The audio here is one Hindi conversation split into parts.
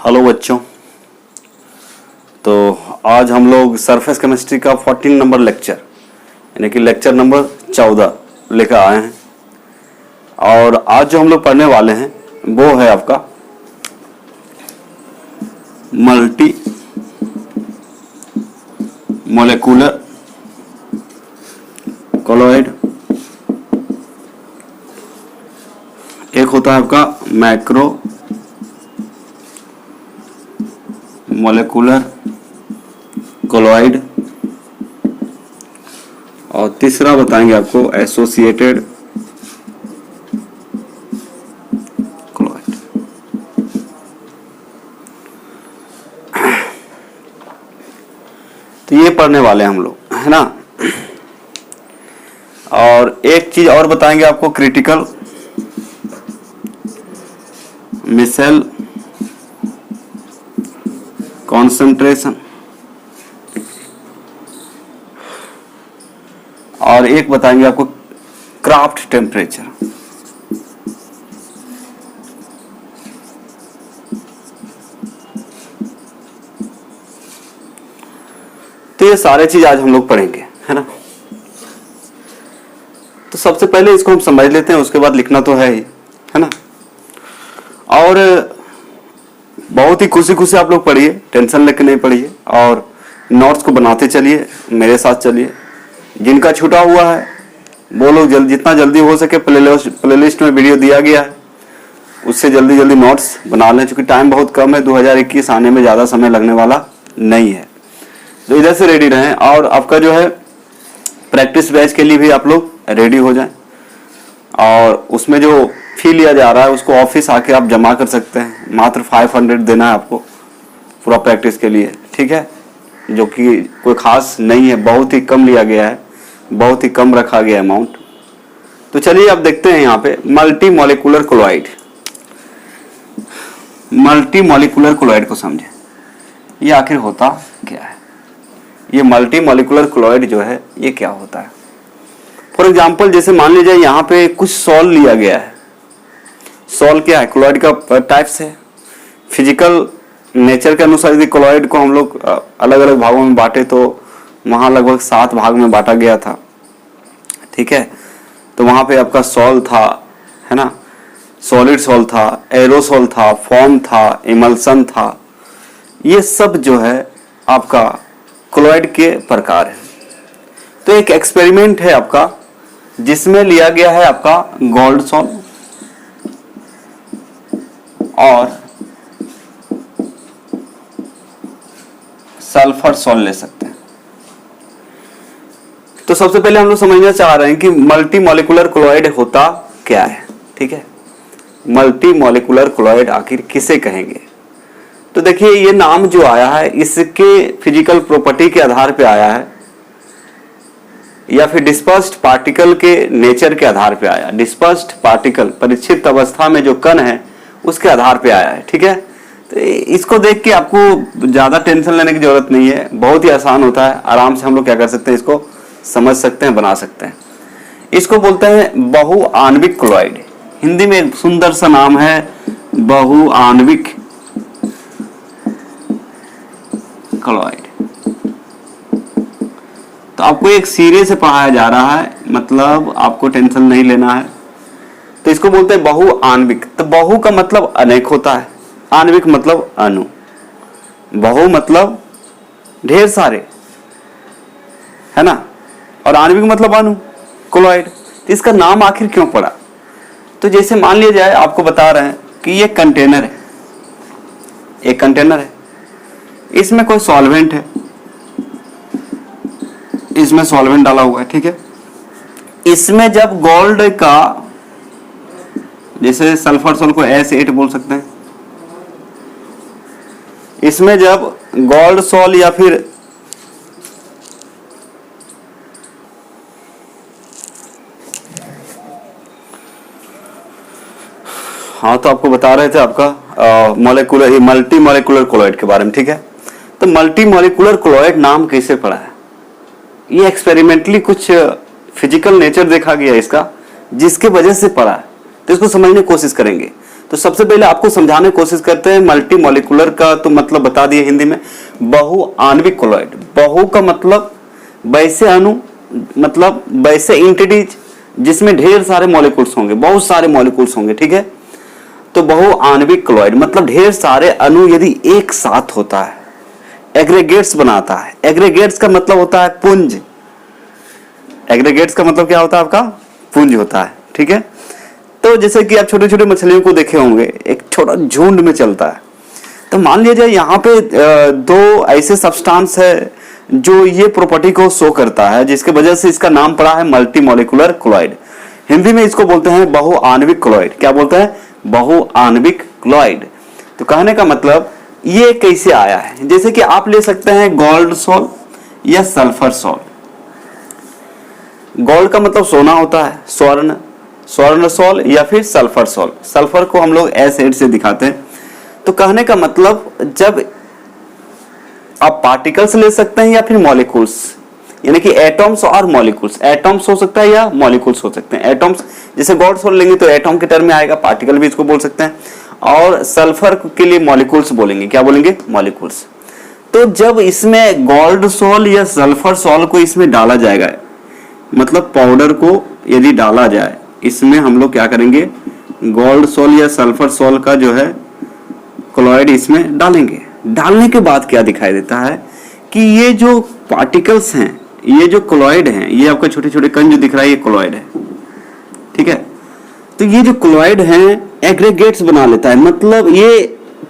हेलो बच्चों। तो आज हम लोग सरफेस केमिस्ट्री का 14 नंबर लेक्चर यानी कि लेक्चर नंबर 14 लेकर आए हैं। और आज जो हम लोग पढ़ने वाले हैं वो है आपका मल्टी मोलेकुलर कोलॉइड। एक होता है आपका मैक्रो मोलेकुलर कोलॉइड और तीसरा बताएंगे आपको एसोसिएटेड कोलॉइड। तो ये पढ़ने वाले हैं हम लोग, है ना। और एक चीज और बताएंगे आपको, क्रिटिकल मिसेल कॉन्सेंट्रेशन, और एक बताएंगे आपको क्राफ्ट टेम्परेचर। तो ये सारे चीज आज हम लोग पढ़ेंगे, है ना। तो सबसे पहले इसको हम समझ लेते हैं, उसके बाद लिखना तो है ही, है ना। और बहुत ही खुशी खुशी आप लोग पढ़िए, टेंशन लेके नहीं पढ़िए और नोट्स को बनाते चलिए, मेरे साथ चलिए। जिनका छूटा हुआ है वो लोग जितना जल्दी हो सके प्लेलिस्ट में वीडियो दिया गया है उससे जल्दी जल्दी नोट्स बना लें, क्योंकि टाइम बहुत कम है। 2021 आने में ज़्यादा समय लगने वाला नहीं है। तो इधर से रेडी रहें और आपका जो है प्रैक्टिस बैच के लिए भी आप लोग रेडी हो जाएं। और उसमें जो फी लिया जा रहा है उसको ऑफिस आके आप जमा कर सकते हैं। मात्र 500 देना है आपको पूरा प्रैक्टिस के लिए, ठीक है। जो कि कोई खास नहीं है, बहुत ही कम लिया गया है, बहुत ही कम रखा गया अमाउंट। तो चलिए अब देखते हैं यहाँ पे multi molecular colloid. Multi molecular colloid को समझें, ये आखिर होता क्या है। ये मल्टी मॉलिक्यूलर कोलॉइड जो है ये क्या होता है। फॉर एग्जाम्पल जैसे मान लीजिए यहाँ पे कुछ सॉल लिया गया है। सॉल क्या है? कोलॉइड का टाइप्स है। फिजिकल नेचर के अनुसार यदि कोलॉइड को हम लोग अलग अलग भागों में बांटे तो वहाँ लगभग 7 भाग में बांटा गया था, ठीक है। तो वहाँ पे आपका सॉल था, है ना, सॉलिड सॉल था, एरोसॉल था, फॉर्म था, इमल्सन था। ये सब जो है आपका कोलॉइड के प्रकार है। तो एक एक्सपेरिमेंट है आपका जिसमें लिया गया है आपका गोल्ड सॉल और सल्फर सॉल ले सकते हैं। तो सबसे पहले हम लोग समझना चाह रहे हैं कि मल्टी मॉलिक्यूलर कोलॉइड होता क्या है, ठीक है। मल्टी मॉलिक्यूलर कोलॉइड आखिर किसे कहेंगे। तो देखिए ये नाम जो आया है इसके फिजिकल प्रॉपर्टी के आधार पे आया है या फिर डिस्पर्स्ड पार्टिकल के नेचर के आधार पे आया। डिस्पर्स्ड पार्टिकल, परिक्षिप्त अवस्था में जो कण है उसके आधार पे आया है, ठीक है। तो इसको देख के आपको ज्यादा टेंशन लेने की जरूरत नहीं है, बहुत ही आसान होता है। आराम से हम लोग क्या कर सकते हैं, इसको समझ सकते हैं, बना सकते हैं। इसको बोलते हैं बहुआण्विक कोलॉइड। हिंदी में एक सुंदर सा नाम है बहुआण्विक कोलॉइड। तो आपको एक सिरे से पढ़ाया जा रहा है, मतलब आपको टेंशन नहीं लेना है। तो इसको बोलते हैं बहुआण्विक। तो बहु का मतलब अनेक होता है, आणविक मतलब अणु, बहु मतलब ढेर सारे, है ना, और आणविक मतलब अणु, कोलॉइड। तो इसका नाम आखिर क्यों पड़ा। तो जैसे मान लिया जाए, आपको बता रहे हैं कि ये कंटेनर है, एक कंटेनर है, इसमें कोई सॉल्वेंट है, इसमें सॉल्वेंट डाला हुआ है, ठीक है। इसमें जब गोल्ड का, जैसे सल्फर सॉल्ट को S8 बोल सकते हैं, इसमें जब गोल्ड सॉल या फिर हाँ, तो आपको बता रहे थे आपका मॉलिक्यूलर मल्टी मॉलिक्यूलर कोलॉइड के बारे में, ठीक है। तो मल्टी मॉलिक्यूलर कोलॉइड नाम कैसे पड़ा है, ये एक्सपेरिमेंटली कुछ फिजिकल नेचर देखा गया इसका, जिसके वजह से पड़ा है। तो इसको समझने की कोशिश करेंगे। तो सबसे पहले आपको समझाने की कोशिश करते हैं। मल्टी मॉलिक्यूलर का तो मतलब बता दिए हिंदी में, बहुआण्विक कोलॉइड। बहु का मतलब वैसे अणु, मतलब वैसे एंटिटीज जिसमें ढेर सारे मॉलिक्यूल्स होंगे, बहुत सारे मॉलिक्यूल्स होंगे, ठीक है। तो बहुआण्विक कोलॉइड मतलब ढेर सारे अणु यदि एक साथ होता है, एग्रीगेट्स बनाता है। एग्रीगेट्स का मतलब होता है पुंज। एग्रीगेट्स का मतलब क्या होता है आपका? पुंज होता है, ठीक है। तो जैसे कि आप छोटे छोटे मछलियों को देखे होंगे, एक छोटा झुंड में चलता है। तो मान लीजिए यहाँ पे दो ऐसे सब्सटेंस है जो ये प्रॉपर्टी को शो करता है, जिसके वजह से इसका नाम पड़ा है मल्टी मॉलिक्यूलर क्लोराइड। हिंदी में इसको बोलते हैं बहुआण्विक क्लोराइड। क्या बोलते हैं? बहुआण्विक क्लोराइड। तो कहने का मतलब ये कैसे आया है, जैसे कि आप ले सकते हैं गोल्ड सॉल या सल्फर सॉल। गोल्ड का मतलब सोना होता है, स्वर्ण, स्वर्ण सॉल या फिर सल्फर सॉल। सल्फर को हम लोग एसिड से दिखाते हैं। तो कहने का मतलब जब आप पार्टिकल्स ले सकते हैं या फिर मॉलिक्यूल्स, यानी कि एटॉम्स और मॉलिक्यूल्स। एटॉम्स हो सकता है या मॉलिक्यूल्स हो सकते हैं। एटॉम्स जैसे गोल्ड सॉल लेंगे तो एटॉम के टर्म में आएगा, पार्टिकल भी इसको बोल सकते हैं। और सल्फर के लिए मॉलिक्यूल्स बोलेंगे। क्या बोलेंगे? मॉलिक्यूल्स। तो जब इसमें गोल्ड सॉल या सल्फर सॉल को इसमें डाला जाएगा, मतलब पाउडर को यदि डाला जाए इसमें, हम लोग क्या करेंगे? गोल्ड सॉल या सल्फर सॉल का जो है क्लोराइड इसमें डालेंगे। डालने के बाद क्या दिखाई देता है कि ये जो पार्टिकल्स हैं, ये जो क्लोराइड हैं, ये आपका छोटे छोटे कण जो दिख रहा है, ये क्लोराइड है, ठीक है। तो ये जो क्लोराइड हैं एग्रीगेट्स बना लेता है, मतलब ये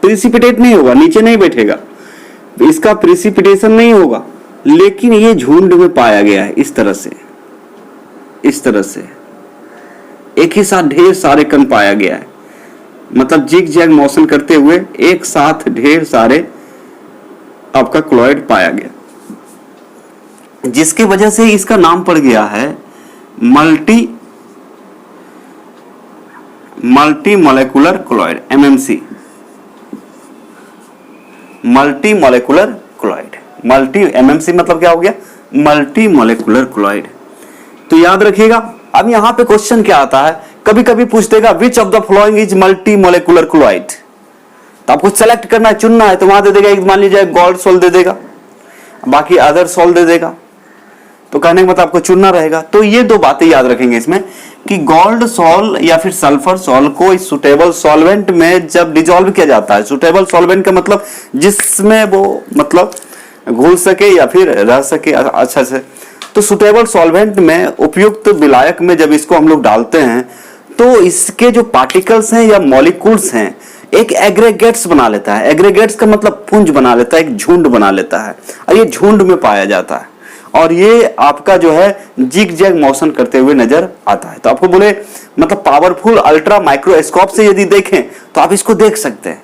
प्रिसिपिटेट नहीं होगा, नीचे नहीं बैठेगा, इसका प्रिसिपिटेशन नहीं होगा, लेकिन ये झुंड में पाया गया है। इस तरह से, इस तरह से एक ही साथ ढेर सारे कण पाया गया है, मतलब जिग जैग मोशन करते हुए एक साथ ढेर सारे आपका क्लोराइड पाया गया, जिसकी वजह से इसका नाम पड़ गया है multi molecular chloride, MMC, multi molecular chloride. Multi MMC मतलब क्या हो गया? Multi molecular chloride. तो याद रखिएगा। अब यहां पे क्वेश्चन क्या आता है, कभी कभी पूछ देगा विच of the following is multi molecular chloride. तो आपको सेलेक्ट करना है, चुनना है। तो वहां दे देगा, एक मान लीजिए गोल्ड सॉल दे देगा, बाकी अदर सॉल दे देगा। तो कहने का मतलब आपको चुनना रहेगा। तो ये दो बातें याद रखेंगे इसमें कि गोल्ड सॉल या फिर सल्फर सॉल को इस सुटेबल सॉल्वेंट में जब डिजोल्व किया जाता है, सुटेबल सॉल्वेंट का मतलब जिसमें वो मतलब घुल सके या फिर रह सके अच्छा से। तो सुटेबल सॉल्वेंट में, उपयुक्त विलायक में जब इसको हम लोग डालते हैं तो इसके जो पार्टिकल्स हैं या मॉलिक्यूल्स हैं एक एग्रीगेट्स बना लेता है। एग्रीगेट्स का मतलब पुंज बना लेता है, एक झुंड बना लेता है, और ये झुंड में पाया जाता है। और ये आपका जो है जिग जैग मोशन करते हुए नजर आता है। तो आपको बोले मतलब पावरफुल अल्ट्रा माइक्रोस्कोप से यदि देखें तो आप इसको देख सकते हैं,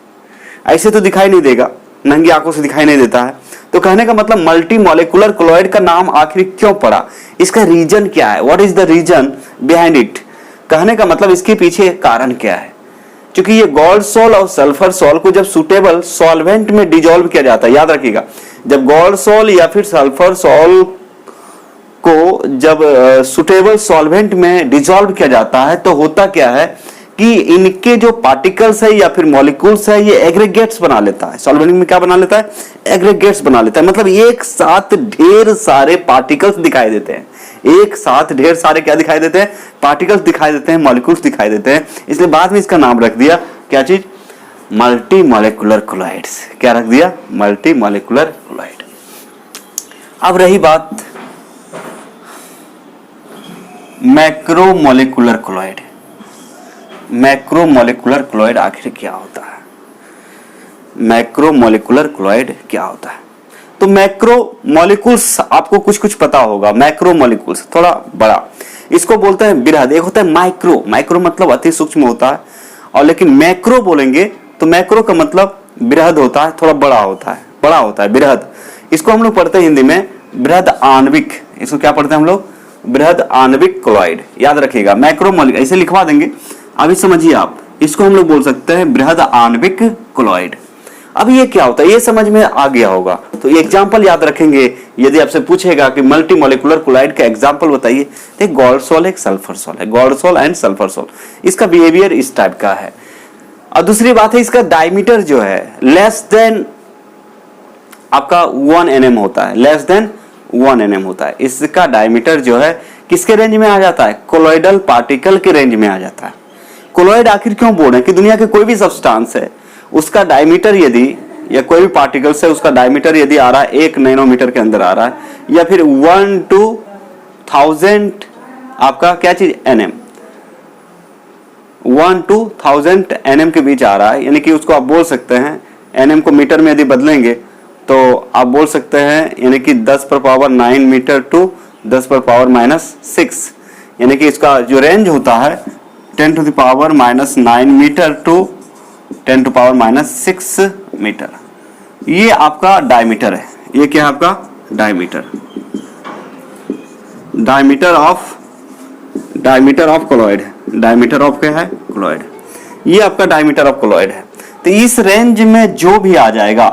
ऐसे तो दिखाई नहीं देगा, नंगी आंखों से दिखाई नहीं देता है। तो कहने का मतलब मल्टी मॉलिक्यूलर क्लोराइड का नाम आखिर क्यों पड़ा, इसका रीजन क्या है, what is the reason behind it. कहने का मतलब इसके पीछे कारण क्या है। क्योंकि ये गोल्ड सॉल और सल्फर सॉल को जब सुटेबल सॉल्वेंट में डिजोल्व किया जाता है, याद रखिएगा, जब गोल्ड सॉल या फिर सल्फर सॉल को जब सुटेबल सॉल्वेंट में डिजोल्व किया जाता है तो होता क्या है कि इनके जो पार्टिकल्स है या फिर मॉलिक्यूल्स है ये एग्रीगेट्स बना लेता है। सॉल्वेंट में क्या बना लेता है? एग्रीगेट्स बना लेता है। मतलब एक साथ ढेर सारे पार्टिकल्स दिखाई देते हैं, एक साथ ढेर सारे क्या दिखाई देते हैं? पार्टिकल्स दिखाई देते हैं, मॉलिक्यूल्स दिखाई देते हैं। इसलिए बाद में इसका नाम रख दिया क्या चीज? Multi molecular chlorides. क्या रख दिया? Multi molecular chloride. अब रही बात मैक्रोमोलिकुलर क्लोराइड। मैक्रोमोलिकुलर क्लोराइड आखिर क्या होता है? मैक्रोमोलिकुलर क्लोराइड क्या होता है? तो मैक्रोमोलिक्यूल्स आपको कुछ कुछ पता होगा। मैक्रोमोलिक्यूल्स थोड़ा बड़ा, इसको बोलते हैं बृहद। एक होता है माइक्रो, माइक्रो मतलब अति सूक्ष्म होता है, और लेकिन मैक्रो बोलेंगे तो मैक्रो का मतलब बृहद होता है, थोड़ा बड़ा होता है, बड़ा होता है, बृहद। इसको हम लोग पढ़ते हैं हिंदी में बृहद आणविक। इसको क्या पढ़ते हैं हम लोग? बृहद आणविक क्लोराइड। याद रखिएगा, मैक्रोमोलिकुलर ऐसे लिखवा देंगे, अभी समझिए आप। इसको हम लोग बोल सकते हैं बृहद आणविक क्लोराइड। अब ये क्या होता है ये समझ में आ गया होगा। तो एग्जांपल याद रखेंगे, यदि आपसे पूछेगा कि मल्टी मॉलिक्यूलर क्लोराइड का एग्जांपल बताइए, तो एक गोल्ड सॉल एक सल्फर सॉल है, gold sol and sulphur sol. इसका बिहेवियर इस टाइप का है। और दूसरी बात है इसका डायमीटर जो है लेस देन आपका 1 nm होता है, लेस देन 1 nm होता है। इसका डायमीटर जो है किसके रेंज में आ जाता है? कोलॉइडल पार्टिकल के रेंज में आ जाता है। कोलॉइड आखिर क्यों बोल रहे हैं कि दुनिया के कोई भी सब्सटेंस है उसका डायमीटर यदि, या कोई भी पार्टिकल्स है उसका डायमीटर यदि आ रहा है 1 नैनोमीटर के अंदर आ रहा है, या फिर 1 to 1000 आपका क्या चीज nm, 1 to 1000 nm के बीच आ रहा है, यानी कि उसको आप बोल सकते हैं nm को मीटर में यदि बदलेंगे तो आप बोल सकते हैं यानी कि 10⁻9 मीटर टू 10⁻⁻6, यानी कि इसका जो रेंज होता है 10⁻⁻9 मीटर टू 10⁻⁻6 मीटर। ये आपका डायमीटर है। ये क्या है आपका? Diameter, diameter of colloid, diameter of क्या है? कोलॉइड। ये आपका डायमीटर ऑफ कोलॉइड है। तो इस रेंज में जो भी आ जाएगा,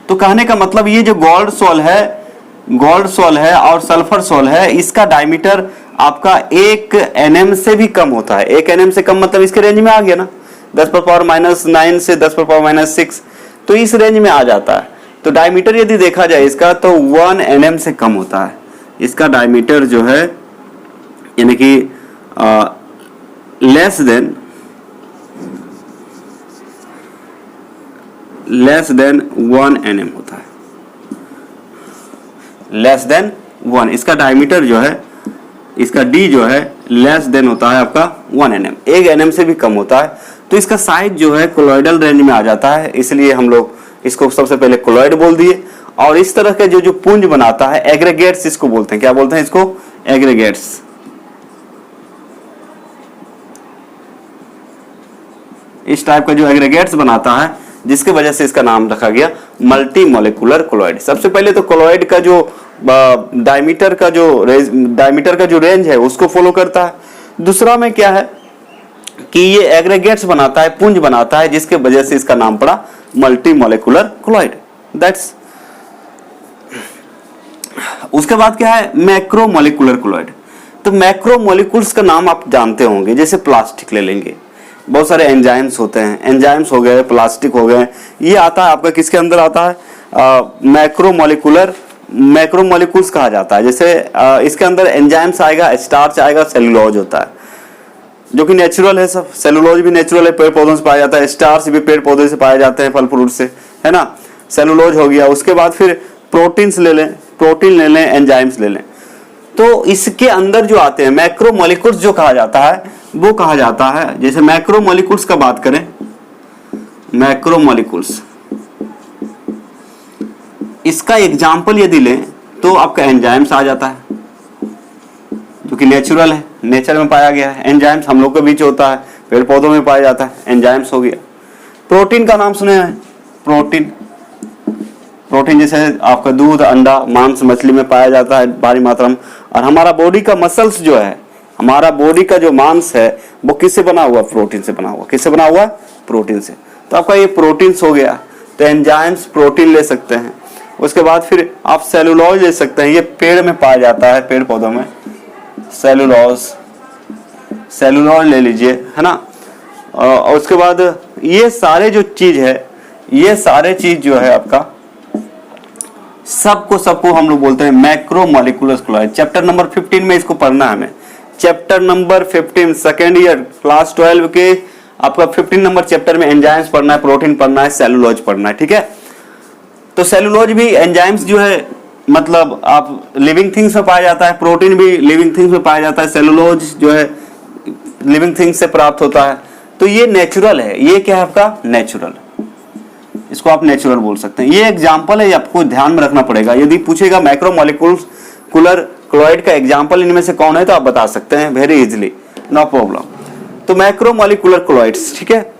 तो कहने का मतलब ये जो गोल्ड सोल है और सल्फर सोल है, इसका डायमीटर आपका 1 nm से भी कम होता है। 1 nm से कम मतलब इसके रेंज में आ गया ना, 10⁻⁻9 से 10⁻⁻6, तो इस रेंज में आ जाता है। तो डायमीटर यदि देखा जाए इसका तो 1 nm से कम होता है इसका डायमीटर जो है, यानी कि लेस देन 1 nm होता है, लेस देन 1। इसका डायमीटर जो है, इसका d जो है लेस देन होता है आपका 1 nm, 1 nm से भी कम होता है। तो इसका साइज जो है कोलॉइडल रेंज में आ जाता है, इसलिए हम लोग इसको सबसे पहले कोलॉइड बोल दिए। और इस तरह के जो पुंज बनाता है, एग्रीगेट्स इसको बोलते हैं। क्या बोलते हैं इसको? एग्रीगेट्स। इस टाइप का जो एग्रीगेट्स बनाता है, जिसके वजह से इसका नाम रखा गया मल्टी मॉलिक्यूलर कोलॉइड। सबसे पहले तो कोलॉइड का जो डायमीटर का जो रेंज है उसको फॉलो करता है। दूसरा में क्या है कि ये एग्रीगेट्स बनाता है, पुंज बनाता है, जिसके वजह से इसका नाम पड़ा मल्टी मॉलिक्यूलर कोलॉइड। दैट्स। उसके बाद क्या है? Macro molecular colloid. तो मैक्रो मॉलिक्यूल्स का नाम आप जानते होंगे, जैसे प्लास्टिक ले लेंगे, बहुत सारे एंजाइम्स होते हैं, एंजाइम्स हो गए, प्लास्टिक हो गए, ये आता है आपका किसके अंदर आता है? मैक्रो मॉलिक्यूल्स कहा जाता है। जैसे इसके अंदर एंजाइम्स आएगा, स्टार्च आएगा, सेलुलोज होता है, जो कि नेचुरल है। सब सेलुलोज भी नेचुरल है, पेड़ पौधों से पाया जाता है। स्टार्च भी पेड़ पौधे से पाए जाते हैं, फल फ्रूट से, है ना। सेलुलोज हो गया। उसके बाद फिर प्रोटीन ले लें, एंजाइम्स ले लें। तो इसके अंदर जो आते हैं मैक्रो मॉलिक्यूल्स जो कहा जाता है, वो कहा जाता है, जैसे मैक्रो मॉलिक्यूल्स का बात करें, मैक्रो मॉलिक्यूल्स, इसका एग्जाम्पल यदि लें तो आपका एंजाइम्स आ जाता है, जो कि नेचुरल है, नेचर में पाया गया है। एंजाइम्स हम लोग के बीच होता है, पेड़ पौधों में पाया जाता है, एंजाइम्स हो गया। प्रोटीन का नाम सुने हैं? प्रोटीन जैसे आपका दूध, अंडा, मांस, मछली में पाया जाता है भारी मात्रा में। और हमारा बॉडी का मसल्स जो है, हमारा बॉडी का जो मांस है, वो किससे बना हुआ? प्रोटीन से बना हुआ। किससे बना हुआ? प्रोटीन से। तो आपका ये प्रोटीन्स हो गया। तो एंजाइम्स, प्रोटीन ले सकते हैं। उसके बाद फिर आप सेलुलोज ले सकते हैं, ये पेड़ में पाया जाता है, पेड़ पौधों में। सेलुलोज ले लीजिए, है ना। और उसके बाद ये सारे जो चीज है, ये सारे चीज जो है आपका सबको हम लोग बोलते हैं macro molecular colloid. Chapter number 15 में इसको पढ़ना है हमें। Chapter number 15 second year class 12 के आपका 15 नंबर चैप्टर में एंजाइम्स पढ़ना है, प्रोटीन पढ़ना है, सेलुलोज पढ़ना है, ठीक है। तो सेलुलोज भी एंजाइम्स जो है, मतलब आप लिविंग थिंग्स में पाया जाता है, प्रोटीन भी लिविंग थिंग्स में पाया जाता है, सेलुलोज जो है लिविंग थिंग्स से प्राप्त होता है। तो ये नेचुरल है। ये क्या है आपका? नेचुरल। इसको आप नेचुरल बोल सकते हैं। ये एग्जाम्पल है, आपको ध्यान में रखना पड़ेगा। यदि पूछेगा मैक्रो मॉलिक्यूलर कोलॉइड का एग्जाम्पल इनमें से कौन है, तो आप बता सकते हैं वेरी इजिली, नो प्रॉब्लम। तो मैक्रो मॉलिक्यूलर कोलॉइड्स, ठीक है।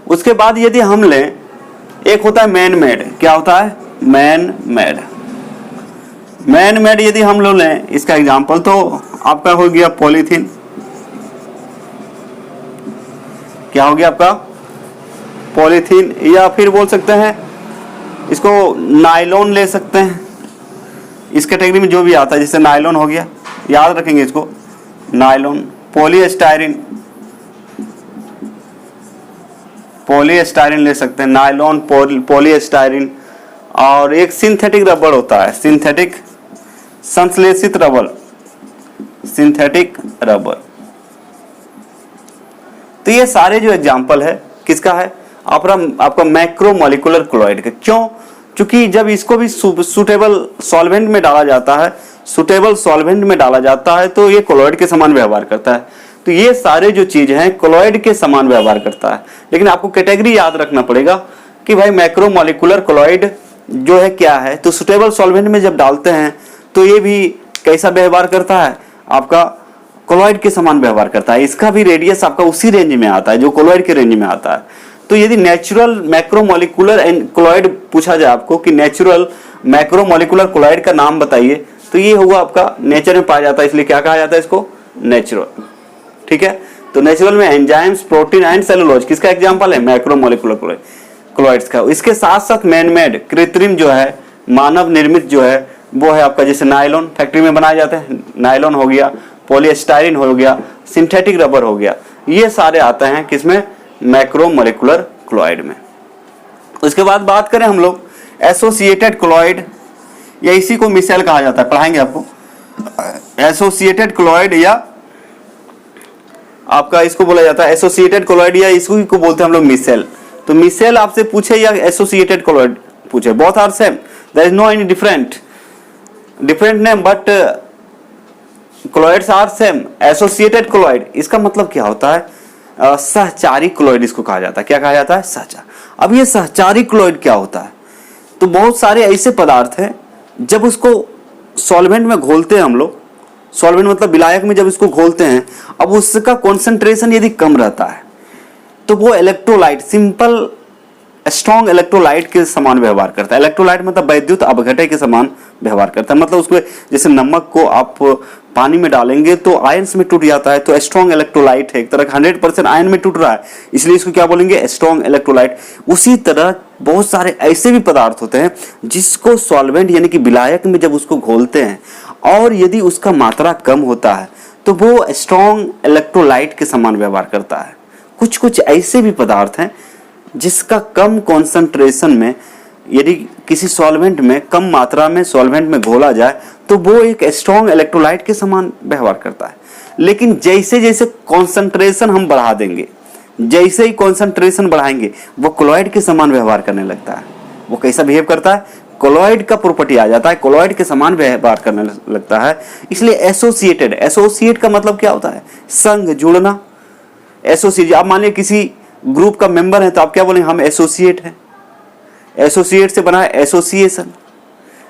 उसके बाद यदि हम लें, एक होता है मैन मेड। क्या होता है? मैन मेड यदि हम लोग लें इसका एग्जाम्पल, तो आपका हो गया पॉलीथीन। क्या हो गया आपका? पॉलीथीन। या फिर बोल सकते हैं इसको नायलॉन ले सकते हैं। इस कैटेगरी में जो भी आता है, जैसे नायलॉन हो गया, याद रखेंगे इसको, नायलॉन। पॉलीस्टायरीन, पॉलीस्टाइरिन ले सकते हैं, नायलॉन, पॉलीस्टाइरिन, और एक सिंथेटिक रबर होता है, सिंथेटिक संश्लेषित रबर, सिंथेटिक रबर। तो ये सारे जो एग्जाम्पल है किसका है, आपका मैक्रोमोलिकुलर क्लोराइड का। क्यों? क्योंकि जब इसको भी सुटेबल सॉल्वेंट में डाला जाता है, सुटेबल सॉल्वेंट में डाला जाता है तो ये क्लोराइड के समान व्यवहार करता है। तो ये सारे जो चीज हैं क्लोराइड के समान व्यवहार करता है। लेकिन आपको कैटेगरी याद रखना पड़ेगा कि भाई मैक्रोमोलिकुलर क्लोराइड जो है क्या है, तो सुटेबल सॉल्वेंट में जब डालते हैं तो ये भी कैसा व्यवहार करता है, आपका क्लोराइड के समान व्यवहार करता है। इसका भी रेडियस आपका उसी रेंज में आता है जो क्लोराइड के रेंज में आता है। तो यदि नेचुरल मैक्रोमोलिकुलर एंड क्लोराइड पूछा जाए आपको कि नेचुरल मैक्रोमोलिकुलर क्लोराइड का नाम बताइए, तो ये होगा आपका नेचर में पाया जाता है, इसलिए क्या कहा जाता है इसको, नेचुरल। ठीक है, तो नेचुरल में एंजाइम्स, प्रोटीन एंड सेलुलोज किसका एग्जांपल है, मैक्रोमोलिकुलर क्लोराइड्स का। इसके साथ साथ मैनमेड, कृत्रिम जो है, मानव निर्मित जो है वो है आपका, जैसे नायलॉन फैक्ट्री में बनाए जाते हैं, नायलॉन हो गया, पॉलीस्टाइरिन हो गया, सिंथेटिक रबर हो गया, ये सारे आते हैं किसमें, मैक्रोमोलिकुलर क्लोराइड में। उसके बाद बात करें हम लोग एसोसिएटेड क्लोराइड, या इसी को मिसेल कहा जाता है, पढ़ाएंगे आपको। एसोसिएटेड क्लोराइड या आपका इसको बोला जाता है एसोसिएटेड क्लोराइड, या इसको को बोलते हैं हम लोग मिसेल। तो मिसेल आपसे पूछे या एसोसिएटेड क्लोराइड पूछे, both are same, there is no any different name, but chlorides are same. Associated chloride इसका मतलब क्या होता है, सहचारी क्लोराइड इसको कहा जाता है। क्या कहा जाता है, सहचार। अब ये सहचारी क्लोराइड क्या होता है, तो बहुत सारे ऐसे पदार्थ हैं जब उसको सॉल्वेंट में घोलते हैं हम लोग, सॉल्वेंट मतलब विलायक में जब इसको घोलते हैं, अब उसका कॉन्सेंट्रेशन यदि कम रहता है तो वो इलेक्ट्रोलाइट, सिंपल स्ट्रॉन्ग इलेक्ट्रोलाइट के समान व्यवहार करता है। इलेक्ट्रोलाइट मतलब वैद्युत अपघटय के समान व्यवहार करता है। मतलब उसको जैसे नमक को आप पानी में डालेंगे तो आयंस में टूट जाता है, तो स्ट्रॉन्ग इलेक्ट्रोलाइट है, एक तरह का 100% आयन में टूट रहा है, इसलिए इसको क्या बोलेंगे, स्ट्रॉन्ग इलेक्ट्रोलाइट। उसी तरह बहुत सारे ऐसे भी पदार्थ होते हैं जिसको सॉल्वेंट यानी कि विलायक में जब उसको घोलते हैं और यदि उसका मात्रा कम होता है तो वो स्ट्रॉन्ग इलेक्ट्रोलाइट के समान व्यवहार करता है। कुछ कुछ ऐसे भी पदार्थ हैं जिसका कम कॉन्सेंट्रेशन में यदि किसी सॉल्वेंट में कम मात्रा में सॉल्वेंट में घोला जाए तो वो एक स्ट्रॉन्ग इलेक्ट्रोलाइट के समान व्यवहार करता है। लेकिन जैसे जैसे कॉन्सेंट्रेशन हम बढ़ा देंगे, जैसे ही कॉन्सेंट्रेशन बढ़ाएंगे, वो क्लोराइड के समान व्यवहार करने लगता है। वो कैसा बिहेव करता है, क्लोराइड का प्रॉपर्टी आ जाता है, क्लोराइड के समान व्यवहार करने लगता है। इसलिए एसोसिएटेड, एसोसिएट का मतलब क्या होता है, संग, जुड़ना। एसोसिएट, आप मान लीजिए किसी ग्रुप का मेंबर है तो आप क्या बोलेंगे, हम एसोसिएट हैं। एसोसिएट से बना है एसोसिएशन।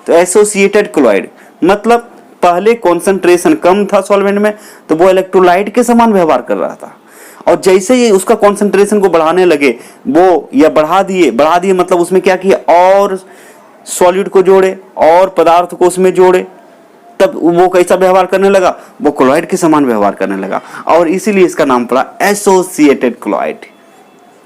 तो एसोसिएटेड क्लोराइड मतलब पहले कॉन्सेंट्रेशन कम था सॉल्वेंट में तो वो इलेक्ट्रोलाइट के समान व्यवहार कर रहा था, और जैसे ही उसका कॉन्सेंट्रेशन को बढ़ाने लगे वो, या बढ़ा दिए मतलब उसमें क्या किया, और सॉलिड को जोड़े और पदार्थ को उसमें जोड़े, तब वो कैसा व्यवहार करने लगा, वो क्लोराइड के समान व्यवहार करने लगा, और इसीलिए इसका नाम पड़ा एसोसिएटेड क्लोराइड।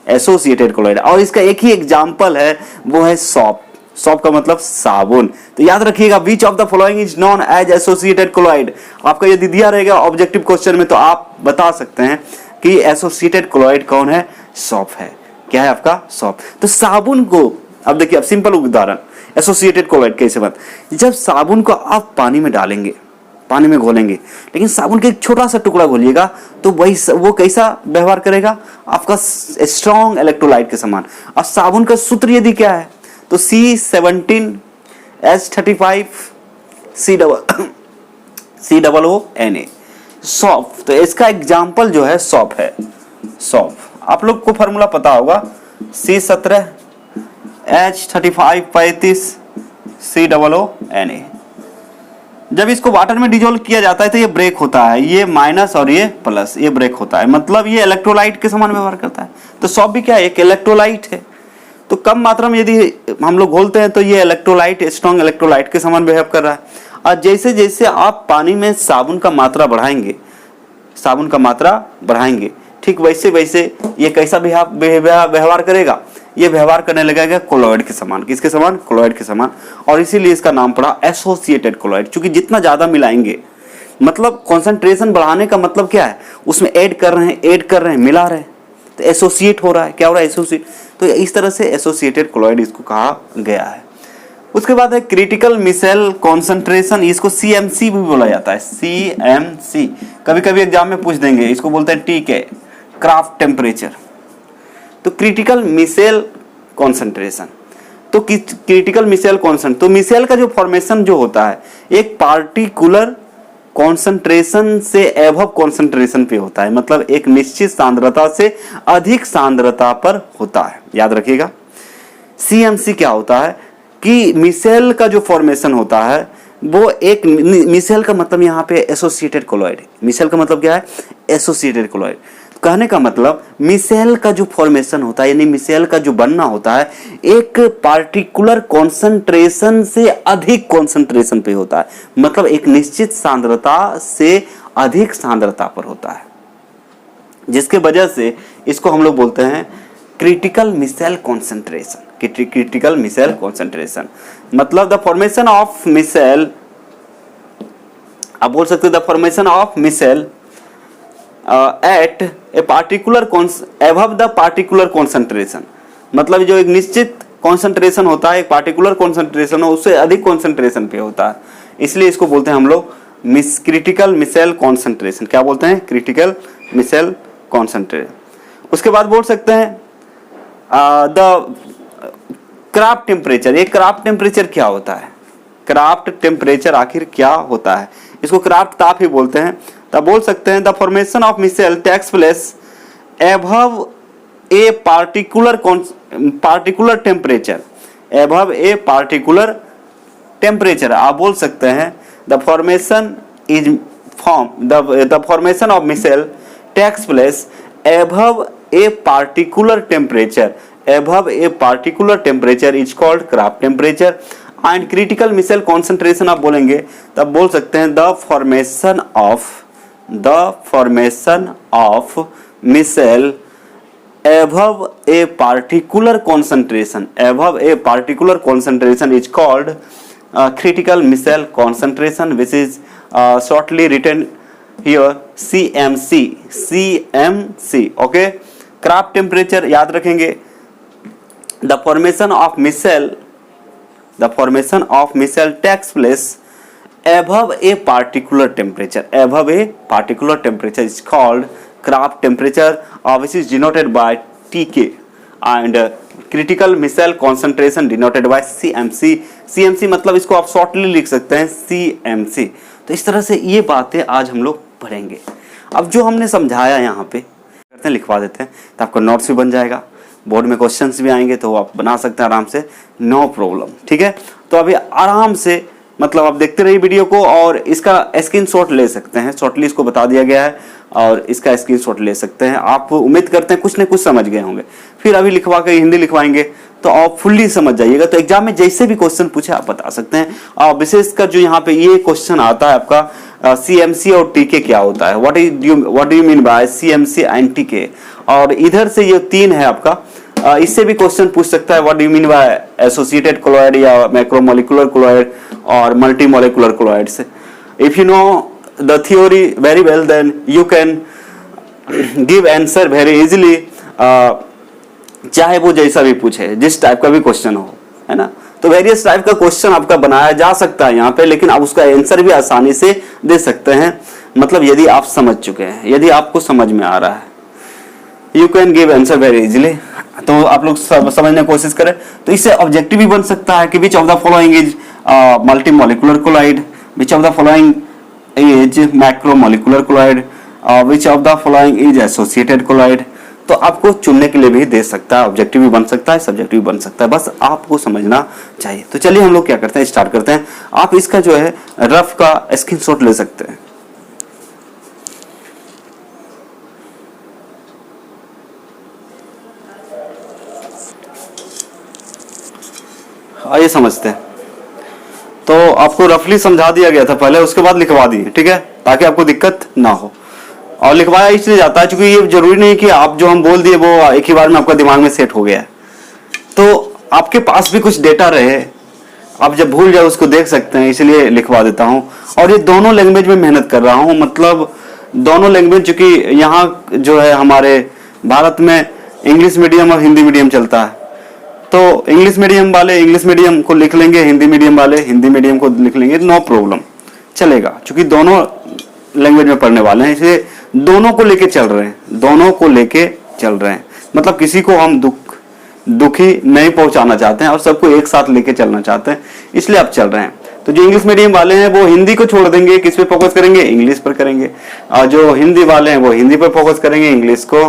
Associated chloride. और इसका एक ही एग्जाम्पल है, वो है सॉप। सॉप का मतलब साबुन। तो याद रखिएगा, which of the following is known as associated chloride. आपका यदि दिया रहेगा ऑब्जेक्टिव क्वेश्चन में तो आप बता सकते हैं कि एसोसिएटेड क्लोराइड कौन है, सॉप है। क्या है आपका, सॉप। तो साबुन को, अब देखिए, अब सिंपल उदाहरण, एसोसिएटेड क्लोराइड कैसे बन, जब साबुन को आप पानी में डालेंगे, पानी में घोलेंगे, लेकिन साबुन का एक छोटा सा टुकड़ा घोलिएगा तो वही वो कैसा व्यवहार करेगा, आपका स्ट्रॉन्ग इलेक्ट्रोलाइट के समान। और साबुन का सूत्र यदि क्या है तो C17H35COONA, सॉप। तो इसका एग्जाम्पल जो है सॉप है, सॉप। आप लोग को फॉर्मूला पता होगा, C17H3535COONA। जब इसको वाटर में डिजोल्व किया जाता है तो ये ब्रेक होता है, ये माइनस और ये प्लस, ये ब्रेक होता है, मतलब ये इलेक्ट्रोलाइट के समान व्यवहार करता है। तो सॉप भी क्या है, एक इलेक्ट्रोलाइट है। तो कम मात्रा में यदि हम लोग घोलते हैं तो ये इलेक्ट्रोलाइट, स्ट्रॉन्ग इलेक्ट्रोलाइट के समान बिहेव कर रहा है। और जैसे जैसे आप पानी में साबुन का मात्रा बढ़ाएंगे, ठीक वैसे वैसे ये कैसा व्यवहार करेगा, ये व्यवहार करने लगेगा क्लोराइड के समान। किसके समान, क्लोराइड के समान। और इसीलिए इसका नाम पड़ा एसोसिएटेड क्लोराइड। क्योंकि जितना ज्यादा मिलाएंगे, मतलब कॉन्सेंट्रेशन बढ़ाने का मतलब क्या है, उसमें ऐड कर रहे हैं, मिला रहे हैं, तो एसोसिएट हो रहा है, क्या हो रहा है, एसोसिएट। तो इस तरह से एसोसिएटेड कोलॉइड इसको कहा गया है। उसके बाद है क्रिटिकल मिसेल कॉन्सेंट्रेशन, इसको सीएमसी भी बोला जाता है, सीएमसी। कभी कभी एग्जाम में पूछ देंगे, इसको बोलते हैं टीके, क्राफ्ट टेम्परेचर। तो क्रिटिकल मिसेल कॉन्सेंट्रेशन, तो क्रिटिकल मिसेल कॉन्सेंट्रेशन, तो मिसेल का जो फॉर्मेशन जो होता है एक पार्टिकुलर कॉन्सेंट्रेशन से एबव कॉन्सेंट्रेशन पे होता है, मतलब एक निश्चित सांद्रता से अधिक सांद्रता पर होता है, याद रखिएगा। सीएमसी क्या होता है कि मिसेल का जो फॉर्मेशन होता है वो एक, मिसेल का मतलब यहाँ पे एसोसिएटेड कोलॉइड, मिसेल का मतलब क्या है, एसोसिएटेड कोलॉइड। कहने का मतलब मिसेल का जो फॉर्मेशन होता है, यानी मिसेल का जो बनना होता है एक पार्टिकुलर कॉन्सेंट्रेशन से अधिक कॉन्सेंट्रेशन पे होता है, मतलब एक निश्चित सांद्रता से अधिक सांद्रता पर होता है, जिसके वजह से इसको हम लोग बोलते हैं critical micelle concentration. Critical micelle concentration मतलब द फॉर्मेशन ऑफ मिसेल, आप बोल सकते the formation of micelle at a particular above the particular concentration, मतलब जो एक निश्चित कॉन्सेंट्रेशन होता है, एक पार्टिकुलर कॉन्सेंट्रेशन हो उससे अधिक कॉन्सेंट्रेशन पे होता है, इसलिए इसको बोलते हैं हम लोग क्रिटिकल मिसेल कॉन्सेंट्रेशन। क्या बोलते हैं, क्रिटिकल मिसेल कॉन्सेंट्रेशन। उसके बाद बोल सकते हैं द क्राफ्ट टेम्परेचर। ये क्राफ्ट टेम्परेचर क्या होता है, क्राफ्ट टेम्परेचर आखिर क्या होता है, इसको क्राफ्ट ताप ही बोलते हैं। तब बोल सकते हैं the formation of micelle takes place above a particular temperature, above a particular temperature. आप बोल सकते हैं the formation is the formation of micelle takes place above a particular temperature, above a particular temperature is called Kraft temperature। and critical missile concentration आप बोलेंगे तब बोल सकते हैं the formation of missile above a particular concentration is called critical missile concentration, which is shortly written here CMC। okay, Kraft temperature याद रखेंगे। The formation of missile takes place above a particular temperature, is called Kraft temperature, which is denoted by TK, and critical missile concentration denoted by CMC मतलब इसको आप शॉर्टली लिख सकते हैं CMC। तो इस तरह से ये बातें आज हम लोग पढ़ेंगे। अब जो हमने समझाया यहाँ पे करते हैं, लिखवा देते हैं, तो आपका नोट्स भी बन जाएगा, बोर्ड में क्वेश्चंस भी आएंगे तो आप बना सकते हैं आराम से, नो प्रॉब्लम। ठीक है, तो अभी आराम से मतलब आप देखते रहिए वीडियो को और इसका स्क्रीनशॉट ले सकते हैं, शॉर्टली इसको बता दिया गया है और इसका स्क्रीनशॉट ले सकते हैं। आप उम्मीद करते हैं कुछ न कुछ समझ गए होंगे, फिर अभी लिखवा के हिंदी लिखवाएंगे तो आप फुल्ली समझ जाइएगा। तो एग्जाम में जैसे भी क्वेश्चन पूछे आप बता सकते हैं। और विशेषकर जो यहाँ पे ये क्वेश्चन आता है आपका CMC और TK क्या होता है, what do you mean bye CMC and TK, और इधर से ये तीन है आपका, इससे भी क्वेश्चन पूछ सकता है what do you mean by associated colloid या मैक्रोमोलिकुलर कोलॉइड और मल्टीमोलिकुलर कोलॉइड से। If you know the theory very well then you can give answer very easily, चाहे वो जैसा भी पूछे, जिस टाइप का भी क्वेश्चन हो, है ना। तो वेरियस टाइप का क्वेश्चन आपका बनाया जा सकता है यहाँ पे, लेकिन आप उसका आंसर भी आसानी से दे सकते हैं, मतलब यदि आप समझ चुके हैं, यदि आपको समझ में आ रहा है, you can give answer very easily. तो आप लोग समझने की कोशिश करें। तो इससे ऑब्जेक्टिव भी बन सकता है कि which of the following is multimolecular colloid, which of the following is macromolecular colloid, which of the following is associated colloid. तो आपको चुनने के लिए भी दे सकता है, ऑब्जेक्टिव भी बन सकता है, सब्जेक्टिव भी बन सकता है, बस आपको समझना चाहिए। तो चलिए हम लोग क्या करते हैं, स्टार्ट करते हैं। आप इसका जो है रफ का स्क्रीनशॉट ले सकते हैं। आइए समझते हैं। तो आपको रफली समझा दिया गया था पहले, उसके बाद लिखवा दिए, ठीक है, ताकि आपको दिक्कत ना हो। और लिखवाया इसलिए जाता है क्योंकि ये जरूरी नहीं कि आप जो हम बोल दिए वो एक ही बार में आपका दिमाग में सेट हो गया है, तो आपके पास भी कुछ डेटा रहे, आप जब भूल जाए उसको देख सकते हैं, इसलिए लिखवा देता हूं। और ये दोनों लैंग्वेज में मेहनत कर रहा हूं, मतलब दोनों लैंग्वेज, चूंकि यहाँ जो है हमारे भारत में इंग्लिश मीडियम और हिंदी मीडियम चलता है, तो इंग्लिश मीडियम वाले इंग्लिश मीडियम को लिख लेंगे, हिंदी मीडियम वाले हिंदी मीडियम को लिख लेंगे, नो प्रॉब्लम, चलेगा। क्योंकि दोनों लैंग्वेज में पढ़ने वाले हैं, इसलिए दोनों को लेके चल रहे हैं, दोनों को लेके चल रहे हैं। मतलब किसी को हम दुखी नहीं पहुंचाना चाहते हैं और सबको एक साथ लेके चलना चाहते हैं, इसलिए आप चल रहे हैं। तो जो इंग्लिश मीडियम वाले हैं वो हिंदी को छोड़ देंगे, किस पे फोकस करेंगे, इंग्लिश पर करेंगे। और जो हिंदी वाले हैं वो हिंदी पर फोकस करेंगे, इंग्लिश को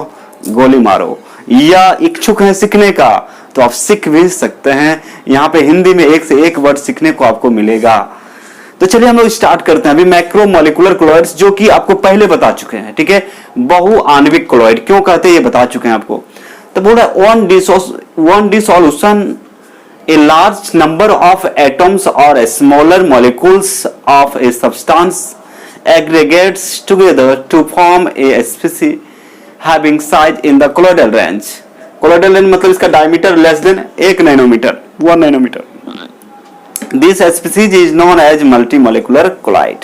गोली मारो। या इच्छुक है सीखने का तो आप सीख भी सकते हैं, यहाँ पे हिंदी में एक से एक वर्ड सीखने को आपको मिलेगा। तो चलिए हम लोग स्टार्ट करते हैं अभी मैक्रोमोलिकुलर क्लोइड्स, जो कि आपको पहले बता चुके हैं, ठीक है। बहुआण्विक क्लोइड क्यों कहते हैं ये बता चुके हैं आपको। तो बोल रहा है one dissolution a large number of atoms or smaller molecules of a substance aggregates together to form a species having size in the colloidal range. Colloidal range मतलब इसका diameter less than 1 nanometer, 1 nanometer. This species is known as multimolecular colloid.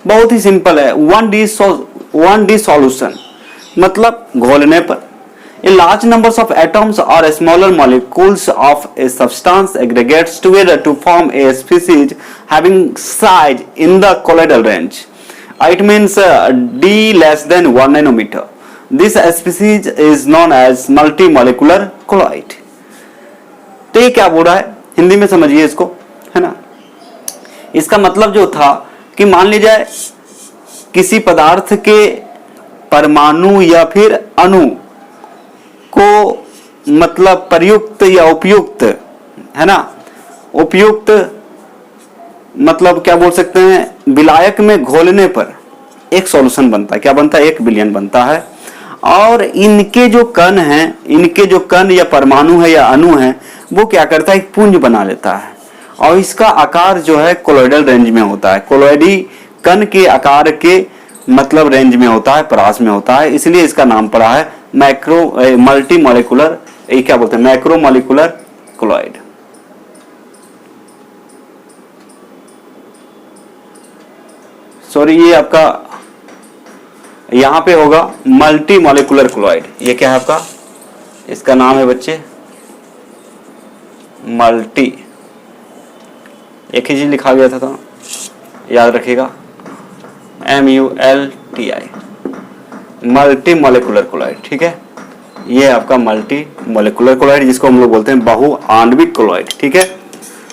बहुत ही सिंपल है। one dissolution मतलब घोलने पर a large numbers of atoms or smaller molecules of a substance aggregates together to form a species having size in the colloidal range. It means D less than 1 nanometer. This species is known as multimolecular colloid. तो ये क्या बोल रहा है, हिंदी में समझिए इसको, है ना। इसका मतलब जो था कि मान लीजिए किसी पदार्थ के परमाणु या फिर अणु को मतलब प्रयुक्त या उपयुक्त, है ना, उपयुक्त मतलब क्या बोल सकते हैं, विलायक में घोलने पर एक सॉल्यूशन बनता है। क्या बनता है, एक विलयन बनता है। और इनके जो कण हैं, इनके जो कण या परमाणु है या अणु है, वो क्या करता है, एक पुंज बना लेता है। और इसका आकार जो है कोलॉइडल रेंज में होता है, कोलॉइडी कण के आकार के मतलब रेंज में होता है, परास में होता है। इसलिए इसका नाम पड़ा है मल्टीमोलिकुलर, ये क्या बोलते हैं, मैक्रोमोलिकुलर क्लोइड। सॉरी, ये आपका यहां पे होगा मल्टीमोलिकुलर क्लोइड। ये क्या है आपका, इसका नाम है बच्चे मल्टी, एक ही चीज लिखा गया था तो याद रखिएगा, MULTI, मल्टीमोलिकुलर क्लोइड, ठीक है। ये आपका मल्टीमोलिकुलर क्लोइड, जिसको हम लोग बोलते हैं बहुआण्विक क्लोइड, ठीक है।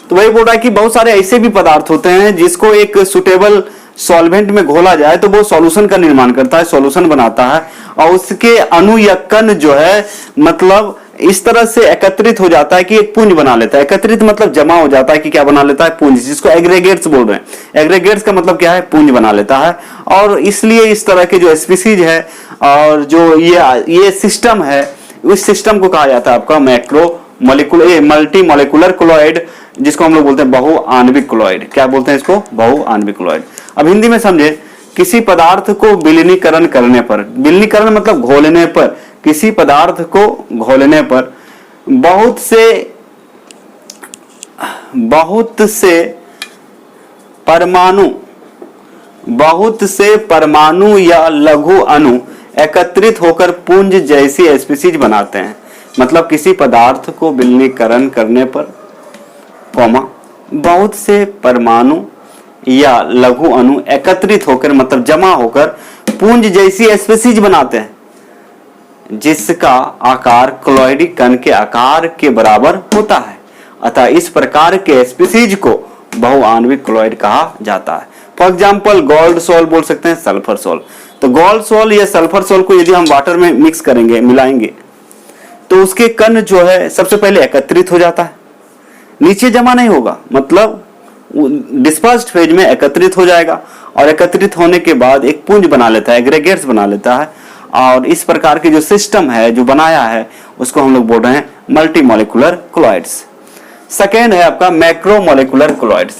तो वही बोल रहा है कि बहुत सारे ऐसे भी पदार्थ होते हैं जिसको एक सुटेबल सॉल्वेंट में घोला जाए तो वो सॉल्यूशन का निर्माण करता है, सॉल्यूशन बनाता है, और उसके अणु या कण जो है मतलब इस तरह से एकत्रित हो जाता है कि एक पुंज बना लेता है। एकत्रित मतलब जमा हो जाता है कि क्या बना लेता है, पुंज, जिसको एग्रीगेट्स बोल रहे हैं। एग्रीगेट्स का मतलब क्या है, पुंज बना लेता है। और इसलिए इस तरह के जो स्पीसीज है और जो ये सिस्टम है, उस सिस्टम को कहा जाता है आपका मल्टीमोलिकुलर क्लोइड, जिसको हम लोग बोलते हैं बहुआण्विक क्लोइड। क्या बोलते हैं इसको, बहुआण्विक क्लोइड। अब हिंदी में समझे, किसी पदार्थ को विलीनीकरण करने पर, विलीनीकरण मतलब घोलने पर, किसी पदार्थ को घोलने पर बहुत से परमाणु या लघु अणु एकत्रित होकर पुंज जैसी स्पीसीज बनाते हैं। मतलब किसी पदार्थ को विलीनीकरण करने पर बहुत से परमाणु या लघु अणु एकत्रित होकर मतलब जमा होकर पुंज जैसी स्पीसीज बनाते हैं, जिसका आकार क्लोइडी कण के आकार के बराबर होता है। अतः इस प्रकार के स्पीसीज को बहुआण्विक क्लोइड कहा जाता है। फॉर एग्जाम्पल गोल्ड सोल बोल सकते हैं, सल्फर सोल। तो गोल्ड सोल या सल्फर सोल को यदि हम वाटर में मिक्स करेंगे, मिलाएंगे, तो उसके कण जो है सबसे पहले एकत्रित हो जाता है, नीचे जमा नहीं होगा, मतलब डिस्पर्स्ड फेज में एकत्रित हो जाएगा। और एकत्रित होने के बाद एक पुंज बना लेता है, एग्रीगेट्स बना लेता है। और इस प्रकार के जो सिस्टम है जो बनाया है उसको हम लोग बोल रहे हैं मल्टीमोलिकुलर क्लोइड्स। सेकेंड है आपका मैक्रोमोलिकुलर क्लोइड्स,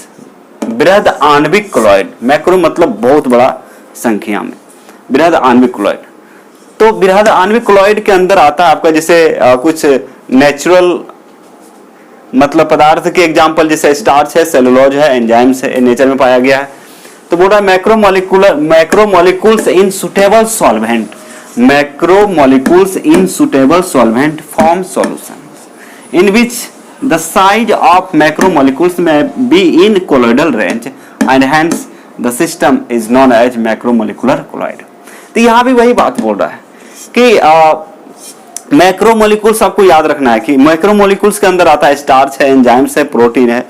बृहद आणविक क्लोइड। मैक्रो मतलब बहुत बड़ा संख्या में, बृहद आणविक क्लोइड। तो बृहद आणविक क्लोइड के अंदर आता है आपका जैसे कुछ नेचुरल मतलब पदार्थ के एग्जाम्पल, जैसे स्टार्च है, सेलुलोज है, एंजाइम्स है, नेचर में पाया गया है। तो बोल रहा है macromolecules in suitable solvent, macromolecules in suitable solvent form solution in which the size of macromolecules may be in colloidal range and hence the system is known as macromolecular colloid. तो यहां भी वही बात बोल रहा है कि मैक्रोमोलिक्यूल्स आपको याद रखना है कि मैक्रोमोलिक्यूल्स के अंदर आता है स्टार्च है, एंजाइम्स है, प्रोटीन है,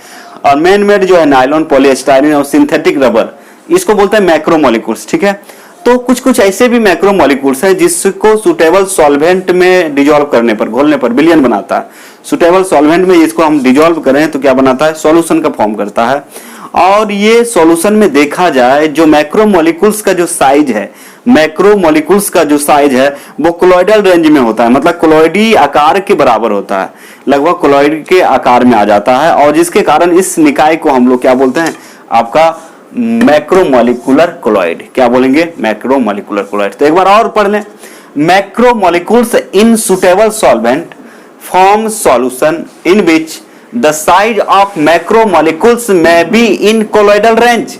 और मेन मेड जो है नायलॉन, पॉलीस्टाइरीन और सिंथेटिक रबर, इसको बोलते हैं मैक्रोमोलिक्यूल्स। ठीक है, तो कुछ कुछ ऐसे भी मैक्रोमोलिक्यूल्स हैं जिसको सुटेबल सॉल्वेंट में डिजोल्व करने पर, घोलने पर विलयन बनाता है। सुटेबल सॉल्वेंट में इसको हम डिजोल्व करें तो क्या बनाता है, सॉल्यूशन का फॉर्म करता है। और ये सॉल्यूशन में देखा जाए जो मैक्रोमोलिक्यूल्स का जो साइज है, मैक्रोमोलिक्यूल्स का जो साइज है वो कोलॉइडल रेंज में होता है, मतलब कोलॉइडी आकार के बराबर होता है, लगभग कोलॉइड के आकार में आ जाता है, और जिसके कारण इस निकाय को हम लोग क्या बोलते हैं, आपका मैक्रोमोलिकुलर कोलॉइड। क्या बोलेंगे, मैक्रोमोलिकुलर कोलॉइड। तो एक बार और पढ़ लें, macromolecules in suitable solvent form solution in which the size of macromolecules may be in colloidal range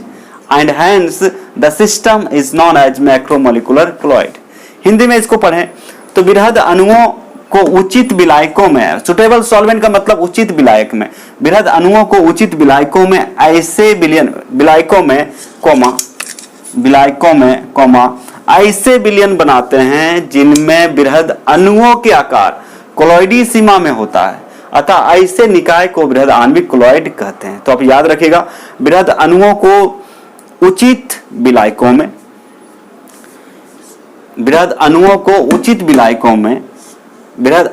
and hence the system is known as macromolecular colloid। Hindi में इसको पढ़ें तो बृहद अणुओं को उचित विलायकों में, सुटेबल सॉल्वेंट का मतलब उचित विलायक में, बृहद अणुओं को उचित विलायकों में ऐसे विलायकों में ऐसे विलयन बनाते हैं जिनमें बृहद अणुओं के आकार कोलॉइडी सीमा में होता है, अतः ऐसे निकाय को बृहद आणविक कोलॉइड कहते हैं। तो आप याद रखिएगा, बृहद अणुओं को उचित विलायकों में, बृहद अणुओं को उचित विलायकों में, बृहद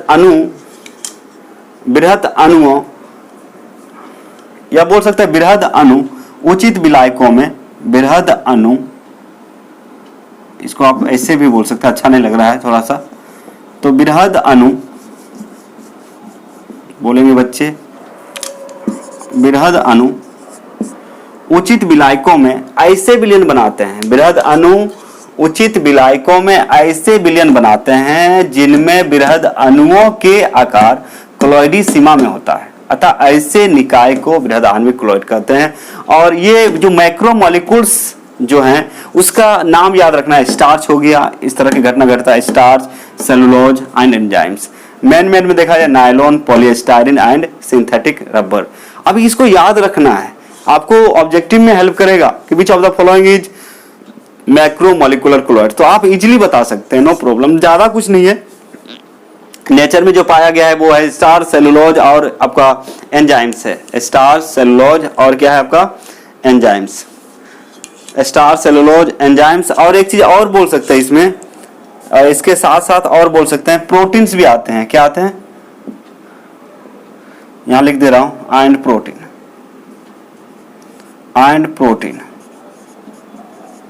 अणुओं या बोल सकते हैं बृहद अणु उचित विलायकों में, बृहद अणु, इसको आप ऐसे भी बोल सकते हैं, अच्छा नहीं लग रहा है थोड़ा सा, तो बृहद अणु बोलेंगे बच्चे, बृहद अणु उचित विलायकों में ऐसे विलयन बनाते हैं, बृहद अणु उचित विलायकों में ऐसे विलयन बनाते हैं जिनमें बृहद अणुओं के आकार कोलॉइडी सीमा में होता है, अतः ऐसे निकाय को बृहद आणविक कोलॉइड कहते हैं। और ये जो मैक्रोमोलिक्यूल्स जो हैं उसका नाम याद रखना है, स्टार्च हो गया, इस तरह की घटना घटता है, starch, cellulose and enzymes. Main में देखा जाए nylon, polystyrene and synthetic rubber. अभी इसको याद रखना है, आपको ऑब्जेक्टिव में हेल्प करेगा कि which of the following is macromolecular colloid. तो आप इजीली बता सकते हैं, नो प्रॉब्लम, ज्यादा कुछ नहीं है। नेचर में जो पाया गया है वो है स्टार, सेलुलोज और आपका एंजाइम्स है, स्टार, सेलुलोज और क्या है आपका एंजाइम्स, स्टार, सेलुलोज, एंजाइम्स। और एक चीज और बोल सकते हैं इसमें, इसके साथ साथ और बोल सकते हैं प्रोटीन्स भी आते हैं। क्या आते हैं, यहां लिख दे रहा हूं, and protein, and protein,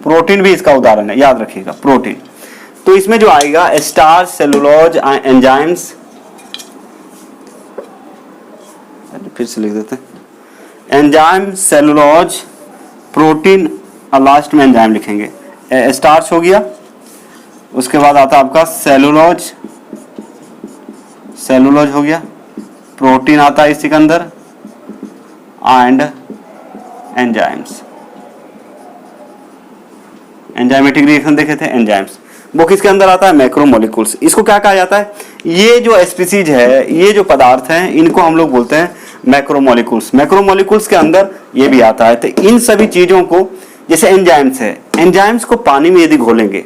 protein भी इसका उदाहरण है, याद रखिएगा प्रोटीन। तो इसमें जो आएगा स्टार, सेलुलोज, एंजाइम्स, फिर से लिख देते हैं, एंजाइम, सेलुलोज, प्रोटीन और लास्ट में एंजाइम लिखेंगे। स्टार्च हो गया, उसके बाद आता आपका सेलुलोज, सेलुलोज हो गया, प्रोटीन आता है इसी के अंदर, एंड एंजाइम्स, एंजाइमेटिक रिएक्शन देखे थे, एंजाइम्स। वो किसके अंदर आता है, मैक्रोमोलिक्यूल्स। इसको क्या कहा जाता है, ये जो स्पीसीज है, ये जो पदार्थ हैं, इनको हम लोग बोलते हैं मैक्रोमोलिक्यूल्स। मैक्रोमोलिक्यूल्स के अंदर ये भी आता है। तो इन सभी चीजों को, जैसे एंजाइम्स है, एंजाइम्स को पानी में यदि घोलेंगे,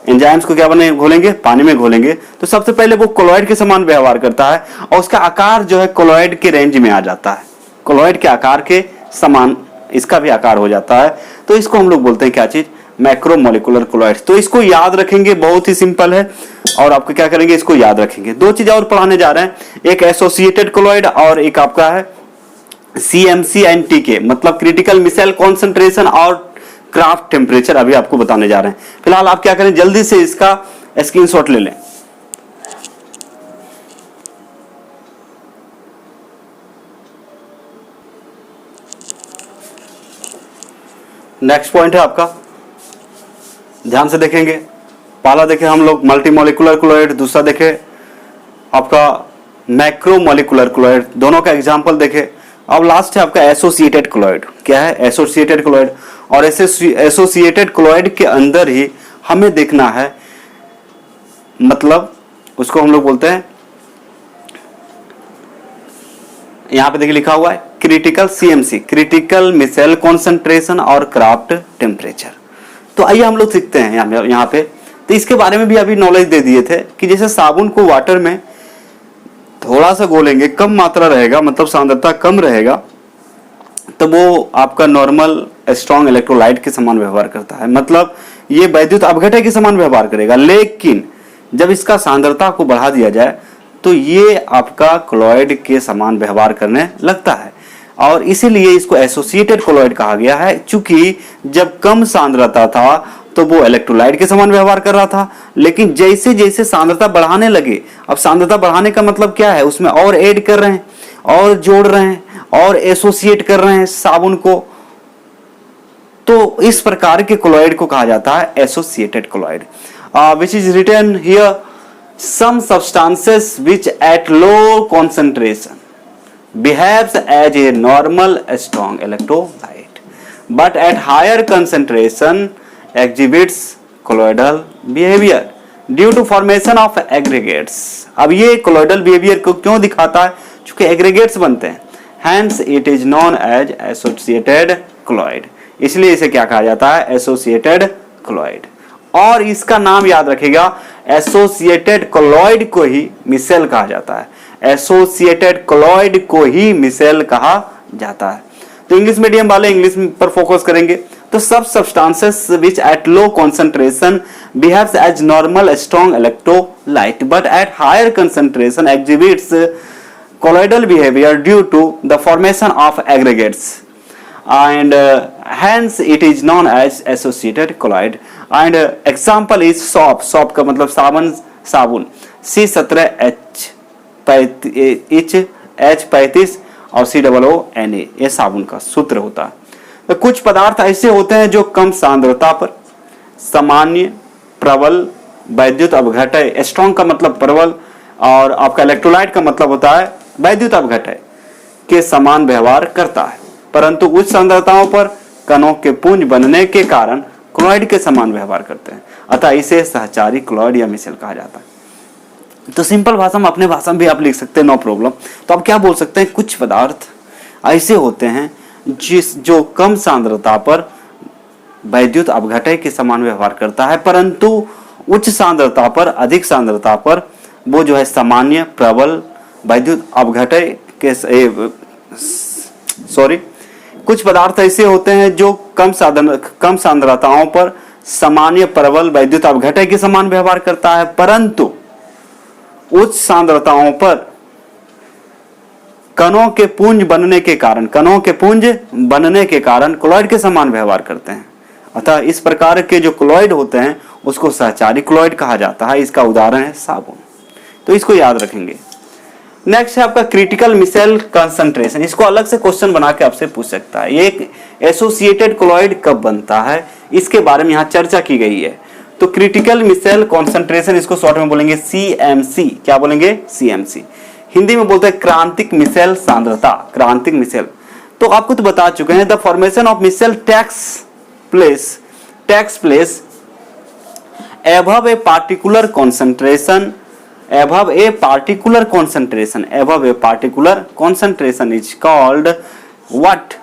एंजाइम्स को क्या बने घोलेंगे, पानी में घोलेंगे, तो सबसे पहले वो कोलॉइड के समान व्यवहार करता है और उसका आकार जो है कोलॉइड के रेंज में आ जाता है, कोलॉइड के आकार के समान इसका भी आकार हो जाता है। तो इसको हम लोग बोलते हैं क्या चीज, मैक्रोमोलिकुलर कोलॉइड। तो इसको याद रखेंगे, बहुत ही सिंपल है। और आपको क्या करेंगे, इसको याद रखेंगे। दो चीज और पढ़ाने जा रहे हैं, एक एसोसिएटेड कोलॉइड और एक आपका है CMC एंड TK, मतलब क्रिटिकल मिसाइल कॉन्सेंट्रेशन और क्राफ्ट टेम्परेचर अभी आपको बताने जा रहे हैं। फिलहाल आप क्या करें, जल्दी से इसका स्क्रीनशॉट ले लें। नेक्स्ट पॉइंट है आपका, ध्यान से देखेंगे। पहला देखे हम लोग मल्टीमोलिकुलर कोलॉइड, दूसरा देखे आपका मैक्रोमोलिकुलर कोलॉइड, दोनों का एग्जांपल देखे। अब लास्ट है आपका एसोसिएटेड कोलॉइड। क्या है, एसोसिएटेड कोलॉइड। और एसोसिएटेड कोलॉइड के अंदर ही हमें देखना है मतलब उसको हम लोग बोलते हैं, यहां पे देखिए लिखा हुआ है critical CMC, critical micelle concentration और क्राफ्ट टेम्परेचर। तो आइए हम लोग सीखते हैं यहाँ पे। तो इसके बारे में भी अभी नॉलेज दे दिए थे कि जैसे साबुन को वाटर में थोड़ा सा घोलेंगे, कम मात्रा रहेगा, मतलब सांद्रता कम रहेगा, तो वो आपका नॉर्मल स्ट्रॉन्ग इलेक्ट्रोलाइट के समान व्यवहार करता है, मतलब ये वैद्युत अपघटय के समान व्यवहार करेगा। लेकिन जब इसका सांद्रता को बढ़ा दिया जाए तो ये आपका क्लोराइड के समान व्यवहार करने लगता है, और इसीलिए इसको एसोसिएटेड क्लोराइड कहा गया है। चूंकि जब कम सांद्रता था तो वो इलेक्ट्रोलाइट के समान व्यवहार कर रहा था, लेकिन जैसे जैसे सांद्रता बढ़ाने लगे, अब सांद्रता बढ़ाने का मतलब क्या है, उसमें और ऐड कर रहे हैं, और जोड़ रहे हैं, और एसोसिएट कर रहे हैं साबुन को, तो इस प्रकार के क्लोराइड को कहा जाता है associated chloride. Which is written here, some substances which at low concentration behaves as a normal strong electrolyte but at higher concentration exhibits colloidal behavior due to formation of aggregates। अब ये colloidal behavior को क्यों दिखाता है, क्योंकि aggregates बनते हैं, hence it is known as associated colloid, इसलिए इसे क्या कहा जाता है, associated colloid। और इसका नाम याद रखिएगा, एसोसिएटेड कोलॉइड को ही मिसेल कहा जाता है, एसोसिएटेड कोलॉइड को ही मिसेल कहा जाता है। तो इंग्लिश मीडियम वाले इंग्लिश पर फोकस करेंगे। तो सब substances which at low concentration behaves as normal strong electrolyte but at higher concentration exhibits colloidal behavior due to the formation of aggregates and hence it is known as associated colloid and example is soap, soap का मतलब साबुन, साबुन C17H35 और COONA ये साबुन का सूत्र होता है। तो कुछ पदार्थ ऐसे होते हैं जो कम सांद्रता पर सामान्य प्रबल वैद्युत अपघटय, स्ट्रॉन्ग का मतलब प्रबल और आपका इलेक्ट्रोलाइट का मतलब होता है वैद्युत अपघटय के समान व्यवहार करता है, परंतु उच्च सांद्रताओं पर कणों के पुंज बनने के कारण क्लोराइड के समान व्यवहार करते हैं, अतः इसे सहचारी क्लोराइड या मिसेल कहा जाता है। तो सिंपल भाषा में, अपने भाषा में भी आप लिख सकते हैं, नो प्रॉब्लम। तो आप क्या बोल सकते हैं, कुछ पदार्थ ऐसे होते हैं जो कम सांद्रता पर वैद्युत अपघटय के समान व्यवहार करता है, परंतु उच्च सांद्रता पर, अधिक सांद्रता पर वो जो है सामान्य प्रबल वैद्युत अपघटय के कुछ पदार्थ ऐसे होते हैं जो कम सांद्रताओं पर सामान्य प्रबल वैद्युत अपघटय के समान व्यवहार करता है, परंतु उच्च सांद्रताओं पर कणों के पुंज बनने के कारण क्लोराइड के समान व्यवहार करते हैं। अतः इस प्रकार के जो क्लोराइड होते हैं उसको सहचारी क्लोराइड कहा जाता है। इसका उदाहरण है साबुन, तो इसको याद रखेंगे। नेक्स्ट है आपका क्रिटिकल मिसेल कंसंट्रेशन। इसको अलग से क्वेश्चन बना के आपसे पूछ सकता है, ये एसोसिएटेड क्लोराइड कब बनता है, इसके बारे में यहाँ चर्चा की गई है। तो क्रिटिकल मिसेल कंसंट्रेशन, इसको शॉर्ट में बोलेंगे CMC। क्या बोलेंगे, CMC। हिंदी में बोलते हैं क्रांतिक मिसेल सांद्रता, क्रांतिक मिसेल। तो आपको तो बता चुके हैं, the formation of micelle takes place above a particular concentration is called what?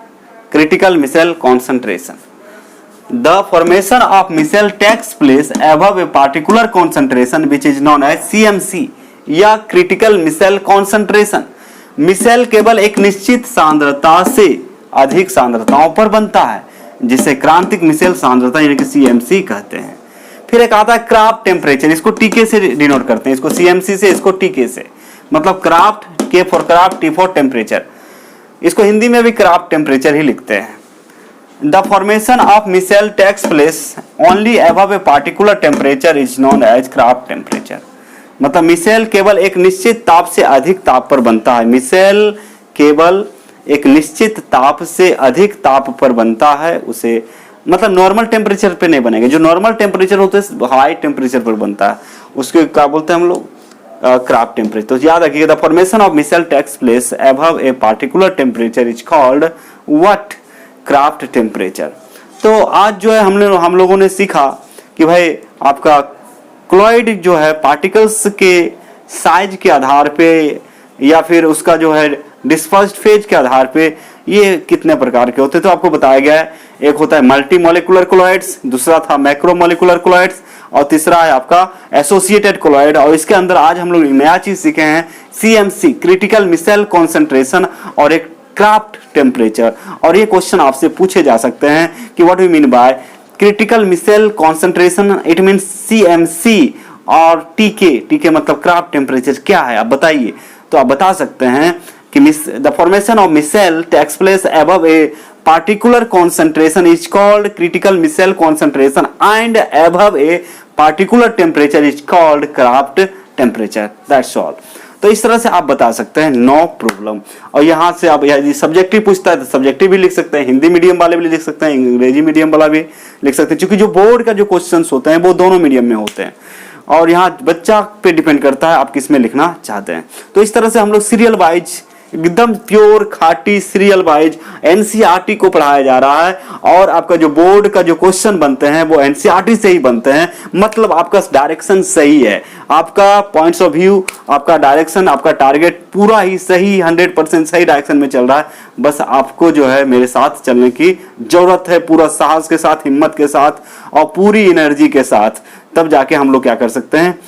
Critical missile concentration. The formation of missile takes place above a particular concentration which is known as CMC या critical missile concentration. मिसेल केवल एक निश्चित सांद्रता से अधिक सांद्रताओं पर बनता है, जिसे क्रांतिक मिसेल सांद्रता यानी कि CMC कहते हैं। फिर एक आता है क्राफ्ट टेम्परेचर, इसको टीके से डिनोट करते हैं, इसको CMC से, इसको टीके से, मतलब Krafft, K for Krafft, T for temperature. इसको हिंदी में भी क्राफ्ट टेम्परेचर ही लिखते हैं। The formation of micelle takes place only above a particular temperature is known as Krafft temperature. मतलब मिसेल केवल एक निश्चित ताप से अधिक ताप पर बनता है, मिसेल केवल एक निश्चित ताप से अधिक ताप पर बनता है, उसे मतलब नॉर्मल टेम्परेचर पे नहीं बनेगा। जो नॉर्मल टेम्परेचर होता है हाई टेम्परेचर पर बनता है, उसको क्या बोलते हैं हम लोग, क्राफ्ट टेम्परेचर। तो याद रखिएगा, the formation of micelle takes place above a particular temperature is called what? Krafft temperature. तो आज जो है हम लोगों ने सीखा कि भाई आपका क्लॉइड जो है पार्टिकल्स के साइज के आधार पे या फिर उसका जो है डिस्पर्स्ड फेज के आधार पे ये कितने प्रकार के होते हैं, तो आपको बताया गया है। एक होता है मल्टी मोलिकुलर क्लॉइड्स, दूसरा था मैक्रोमोलिकुलर क्लॉइड्स, और तीसरा है आपका एसोसिएटेड क्लॉइड। और इसके अंदर आज हम लोग नया चीज सीखे हैं, CMC क्रिटिकल मिसेल कॉन्सेंट्रेशन और एक क्राफ्ट टेम्परेचर। और ये क्वेश्चन आपसे पूछे जा सकते हैं कि what we mean by critical micelle concentration, it mean CMC, और TK मतलब क्राफ्ट टेम्परेचर क्या है आप बताइए। तो आप बता सकते हैं कि the formation of micelle takes place above a particular concentration is called critical missile concentration and above a particular temperature is called Kraft temperature. That's all. तो इस तरह से आप बता सकते हैं 9 प्रॉब्लम। और यहाँ से आप यदि सब्जेक्टिव पूछता है तो सब्जेक्टिव भी लिख सकते हैं, हिंदी मीडियम वाले भी लिख सकते हैं, अंग्रेजी मीडियम वाला भी लिख सकते हैं, क्योंकि जो बोर्ड का जो क्वेश्चंस होते हैं वो दोनों मीडियम में होते हैं। और यहाँ बच्चा पे डिपेंड करता है आप किस में लिखना चाहते हैं। तो इस तरह से हम लोग सीरियल वाइज एकदम प्योर खाटी सीरियल वाइज एनसीईआरटी को पढ़ाया जा रहा है। और आपका जो बोर्ड का जो क्वेश्चन बनते हैं वो एनसीईआरटी से ही बनते हैं, मतलब आपका डायरेक्शन सही है, आपका पॉइंट्स ऑफ व्यू, आपका डायरेक्शन, आपका टारगेट पूरा ही सही 100% सही डायरेक्शन में चल रहा है। बस आपको जो है मेरे साथ चलने की जरूरत है, पूरा साहस के साथ, हिम्मत के साथ और पूरी एनर्जी के साथ, तब जाके हम लोग क्या कर सकते हैं।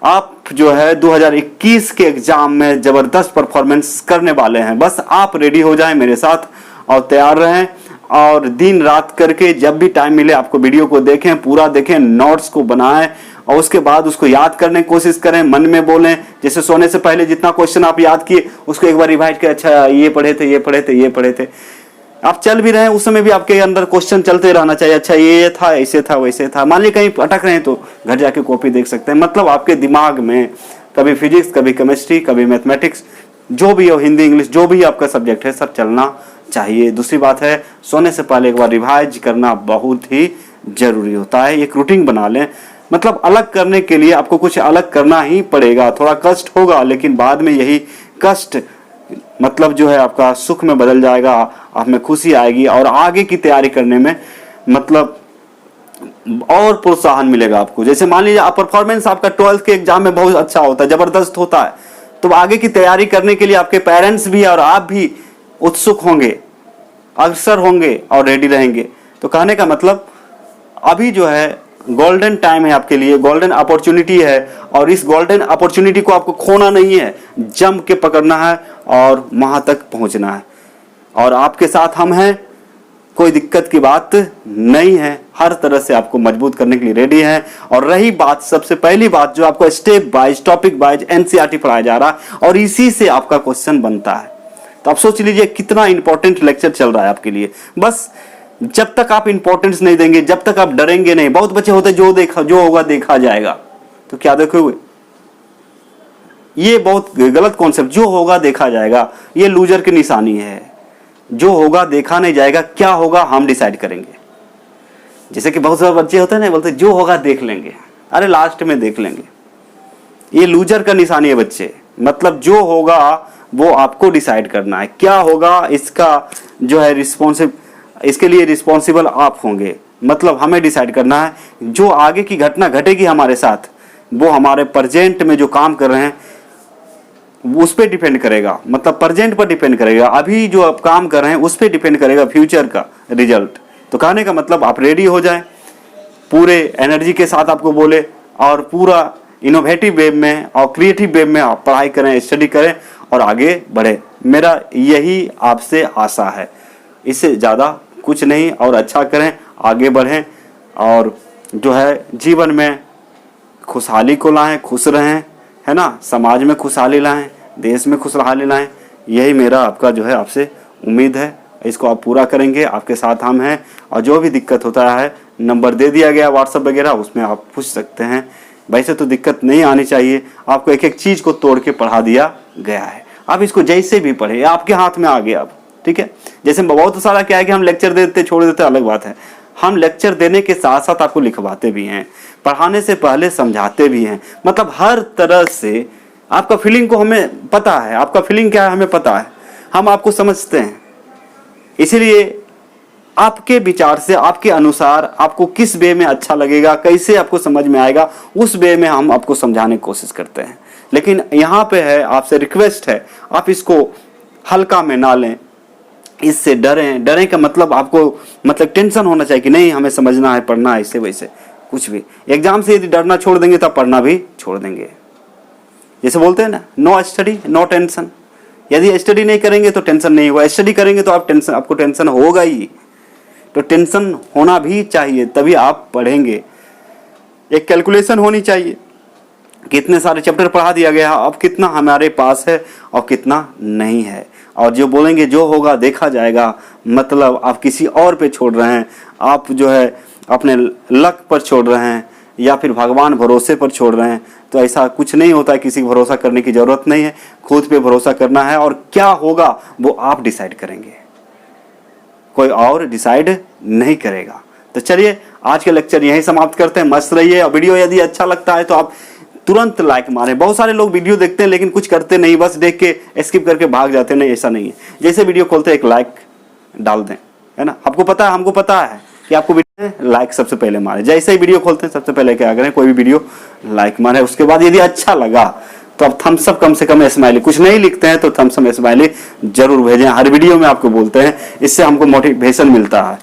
आप जो है 2021 के एग्जाम में जबरदस्त परफॉर्मेंस करने वाले हैं। बस आप रेडी हो जाएं मेरे साथ और तैयार रहें, और दिन रात करके जब भी टाइम मिले आपको वीडियो को देखें, पूरा देखें, नोट्स को बनाएं और उसके बाद उसको याद करने की कोशिश करें, मन में बोलें। जैसे सोने से पहले जितना क्वेश्चन आप याद किए उसको एक बार रिवाइज करें, अच्छा ये पढ़े थे, ये पढ़े थे, ये पढ़े थे। आप चल भी रहे हैं उस समय भी आपके अंदर क्वेश्चन चलते रहना चाहिए, अच्छा ये था, ऐसे था, वैसे था। मान लीजिए कहीं अटक रहे हैं तो घर जाके कॉपी देख सकते हैं। मतलब आपके दिमाग में कभी फिजिक्स, कभी केमिस्ट्री, कभी मैथमेटिक्स, जो भी हो, हिंदी इंग्लिश, जो भी आपका सब्जेक्ट है सब चलना चाहिए। दूसरी बात है सोने से पहले एक बार रिवाइज करना बहुत ही जरूरी होता है। एक रूटीन बना लें, मतलब अलग करने के लिए आपको कुछ अलग करना ही पड़ेगा, थोड़ा कष्ट होगा लेकिन बाद में यही कष्ट मतलब जो है आपका सुख में बदल जाएगा, आप में खुशी आएगी और आगे की तैयारी करने में मतलब और प्रोत्साहन मिलेगा आपको। जैसे मान लीजिए आप परफॉर्मेंस आपका 12th के एग्जाम में बहुत अच्छा होता है, जबरदस्त होता है, तो आगे की तैयारी करने के लिए आपके पेरेंट्स भी और आप भी उत्सुक होंगे, अग्रसर होंगे और रेडी रहेंगे। तो कहने का मतलब अभी जो है गोल्डन टाइम है आपके लिए, गोल्डन अपॉर्चुनिटी है, और इस गोल्डन अपॉर्चुनिटी को आपको खोना नहीं है, जम के पकड़ना है और वहां तक पहुंचना है। और आपके साथ हम हैं, कोई दिक्कत की बात नहीं है, हर तरह से आपको मजबूत करने के लिए रेडी हैं। और रही बात, सबसे पहली बात जो आपको step wise, topic wise NCERT पढ़ाया जा रहा है और इसी से आपका क्वेश्चन बनता है। तो आप सोच लीजिए कितना इंपॉर्टेंट लेक्चर चल रहा है आपके लिए। बस जब तक आप इंपॉर्टेंस नहीं देंगे, जब तक आप डरेंगे नहीं, बहुत बच्चे होते जो होगा देखा जाएगा, तो क्या देखोगे, ये बहुत गलत कॉन्सेप्ट, जो होगा देखा जाएगा, ये लूजर की निशानी है। जो होगा देखा नहीं जाएगा, क्या होगा हम डिसाइड करेंगे। जैसे कि बहुत सारे बच्चे होते हैं ना, बोलते जो होगा देख लेंगे, अरे लास्ट में देख लेंगे, ये लूजर का निशानी है बच्चे। मतलब जो होगा वो आपको डिसाइड करना है, क्या होगा इसका जो है इसके लिए रिस्पॉन्सिबल आप होंगे। मतलब हमें डिसाइड करना है, जो आगे की घटना घटेगी हमारे साथ वो हमारे प्रेजेंट में जो काम कर रहे हैं उस पर डिपेंड करेगा, मतलब प्रेजेंट पर डिपेंड करेगा, अभी जो आप काम कर रहे हैं उस पर डिपेंड करेगा फ्यूचर का रिजल्ट। तो कहने का मतलब आप रेडी हो जाएं, पूरे एनर्जी के साथ आपको बोले, और पूरा इनोवेटिव वे में और क्रिएटिव वे में आप पढ़ाई करें, स्टडी करें और आगे बढ़े। मेरा यही आपसे आशा है, इससे ज़्यादा कुछ नहीं। और अच्छा करें, आगे बढ़ें और जो है जीवन में खुशहाली को लाएं, खुश रहें, है ना, समाज में खुशहाली लाएं, देश में खुशहाली लाएं। यही मेरा आपका जो है आपसे उम्मीद है, इसको आप पूरा करेंगे, आपके साथ हम हैं। और जो भी दिक्कत होता है नंबर दे दिया गया व्हाट्सएप वगैरह, उसमें आप पूछ सकते हैं। वैसे तो दिक्कत नहीं आनी चाहिए, आपको एक एक चीज़ को तोड़ के पढ़ा दिया गया है, आप इसको जैसे भी पढ़े, आपके हाथ में आ गया अब, ठीक है। जैसे बहुत सारा क्या है कि हम लेक्चर देते छोड़ देते, अलग बात है। हम लेक्चर देने के साथ साथ आपको लिखवाते भी हैं, पढ़ाने से पहले समझाते भी हैं, मतलब हर तरह से आपका फीलिंग को हमें पता है, आपका फीलिंग क्या है हमें पता है, हम आपको समझते हैं। इसीलिए आपके विचार से, आपके अनुसार आपको किस वे में अच्छा लगेगा, कैसे आपको समझ में आएगा, उस वे में हम आपको समझाने की कोशिश करते हैं। लेकिन यहाँ पे है, आपसे रिक्वेस्ट है, आप इसको हल्का में ना लें, इससे डरें का मतलब आपको मतलब टेंशन होना चाहिए कि नहीं हमें समझना है, पढ़ना है, ऐसे वैसे कुछ भी। एग्जाम से यदि डरना छोड़ देंगे तो पढ़ना भी छोड़ देंगे। जैसे बोलते हैं ना, नो स्टडी नो टेंशन। यदि स्टडी नहीं करेंगे तो टेंशन नहीं होगा, स्टडी करेंगे तो आपको टेंशन होगा ही। तो टेंशन होना भी चाहिए, तभी आप पढ़ेंगे। एक कैलकुलेशन होनी चाहिए, कितने सारे चैप्टर पढ़ा दिया गया, अब कितना हमारे पास है और कितना नहीं है। और जो बोलेंगे जो होगा देखा जाएगा, मतलब आप किसी और पे छोड़ रहे हैं, आप जो है अपने लक पर छोड़ रहे हैं या फिर भगवान भरोसे पर छोड़ रहे हैं। तो ऐसा कुछ नहीं होता है, किसी भरोसा करने की ज़रूरत नहीं है, खुद पे भरोसा करना है और क्या होगा वो आप डिसाइड करेंगे, कोई और डिसाइड नहीं करेगा। तो चलिए आज के लेक्चर यहीं समाप्त करते हैं। मस्त रहिए। और वीडियो यदि अच्छा लगता है तो आप तुरंत लाइक मारें। बहुत सारे लोग वीडियो देखते हैं लेकिन कुछ करते नहीं, बस देख के स्किप करके भाग जाते हैं। नहीं, ऐसा नहीं है। जैसे वीडियो खोलते एक लाइक डाल दें, है ना। आपको पता है, हमको पता है कि आपको वीडियो लाइक सबसे पहले मारे। जैसे ही वीडियो खोलते हैं सबसे पहले क्या करें, कोई भी वीडियो लाइक मारे। उसके बाद यदि अच्छा लगा तो आप थम्स अप कम से कम स्माइली, कुछ नहीं लिखते हैं तो थम्स अप स्माइली जरूर भेजें। हर वीडियो में आपको बोलते हैं, इससे हमको मोटिवेशन मिलता है,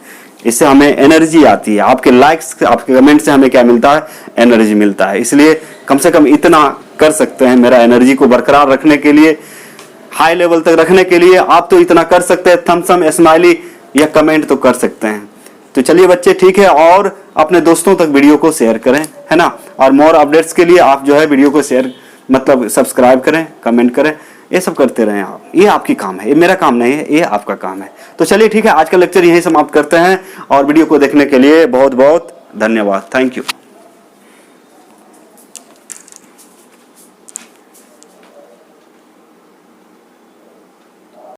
इससे हमें एनर्जी आती है। आपके लाइक्स, आपके कमेंट से हमें क्या मिलता है, एनर्जी मिलता है। इसलिए कम से कम इतना कर सकते हैं, मेरा एनर्जी को बरकरार रखने के लिए, हाई लेवल तक रखने के लिए आप तो इतना कर सकते हैं, थम्स अप स्माइली या कमेंट तो कर सकते हैं। तो चलिए बच्चे, ठीक है, और अपने दोस्तों तक वीडियो को शेयर करें, है ना। और मोर अपडेट्स के लिए आप जो है वीडियो को शेयर मतलब सब्सक्राइब करें, कमेंट करें, ये सब करते रहें आप। ये आपकी काम है, ये मेरा काम नहीं है, ये आपका काम है। तो चलिए ठीक है, आज का लेक्चर यहीं समाप्त करते हैं और वीडियो को देखने के लिए बहुत बहुत धन्यवाद। Thank you.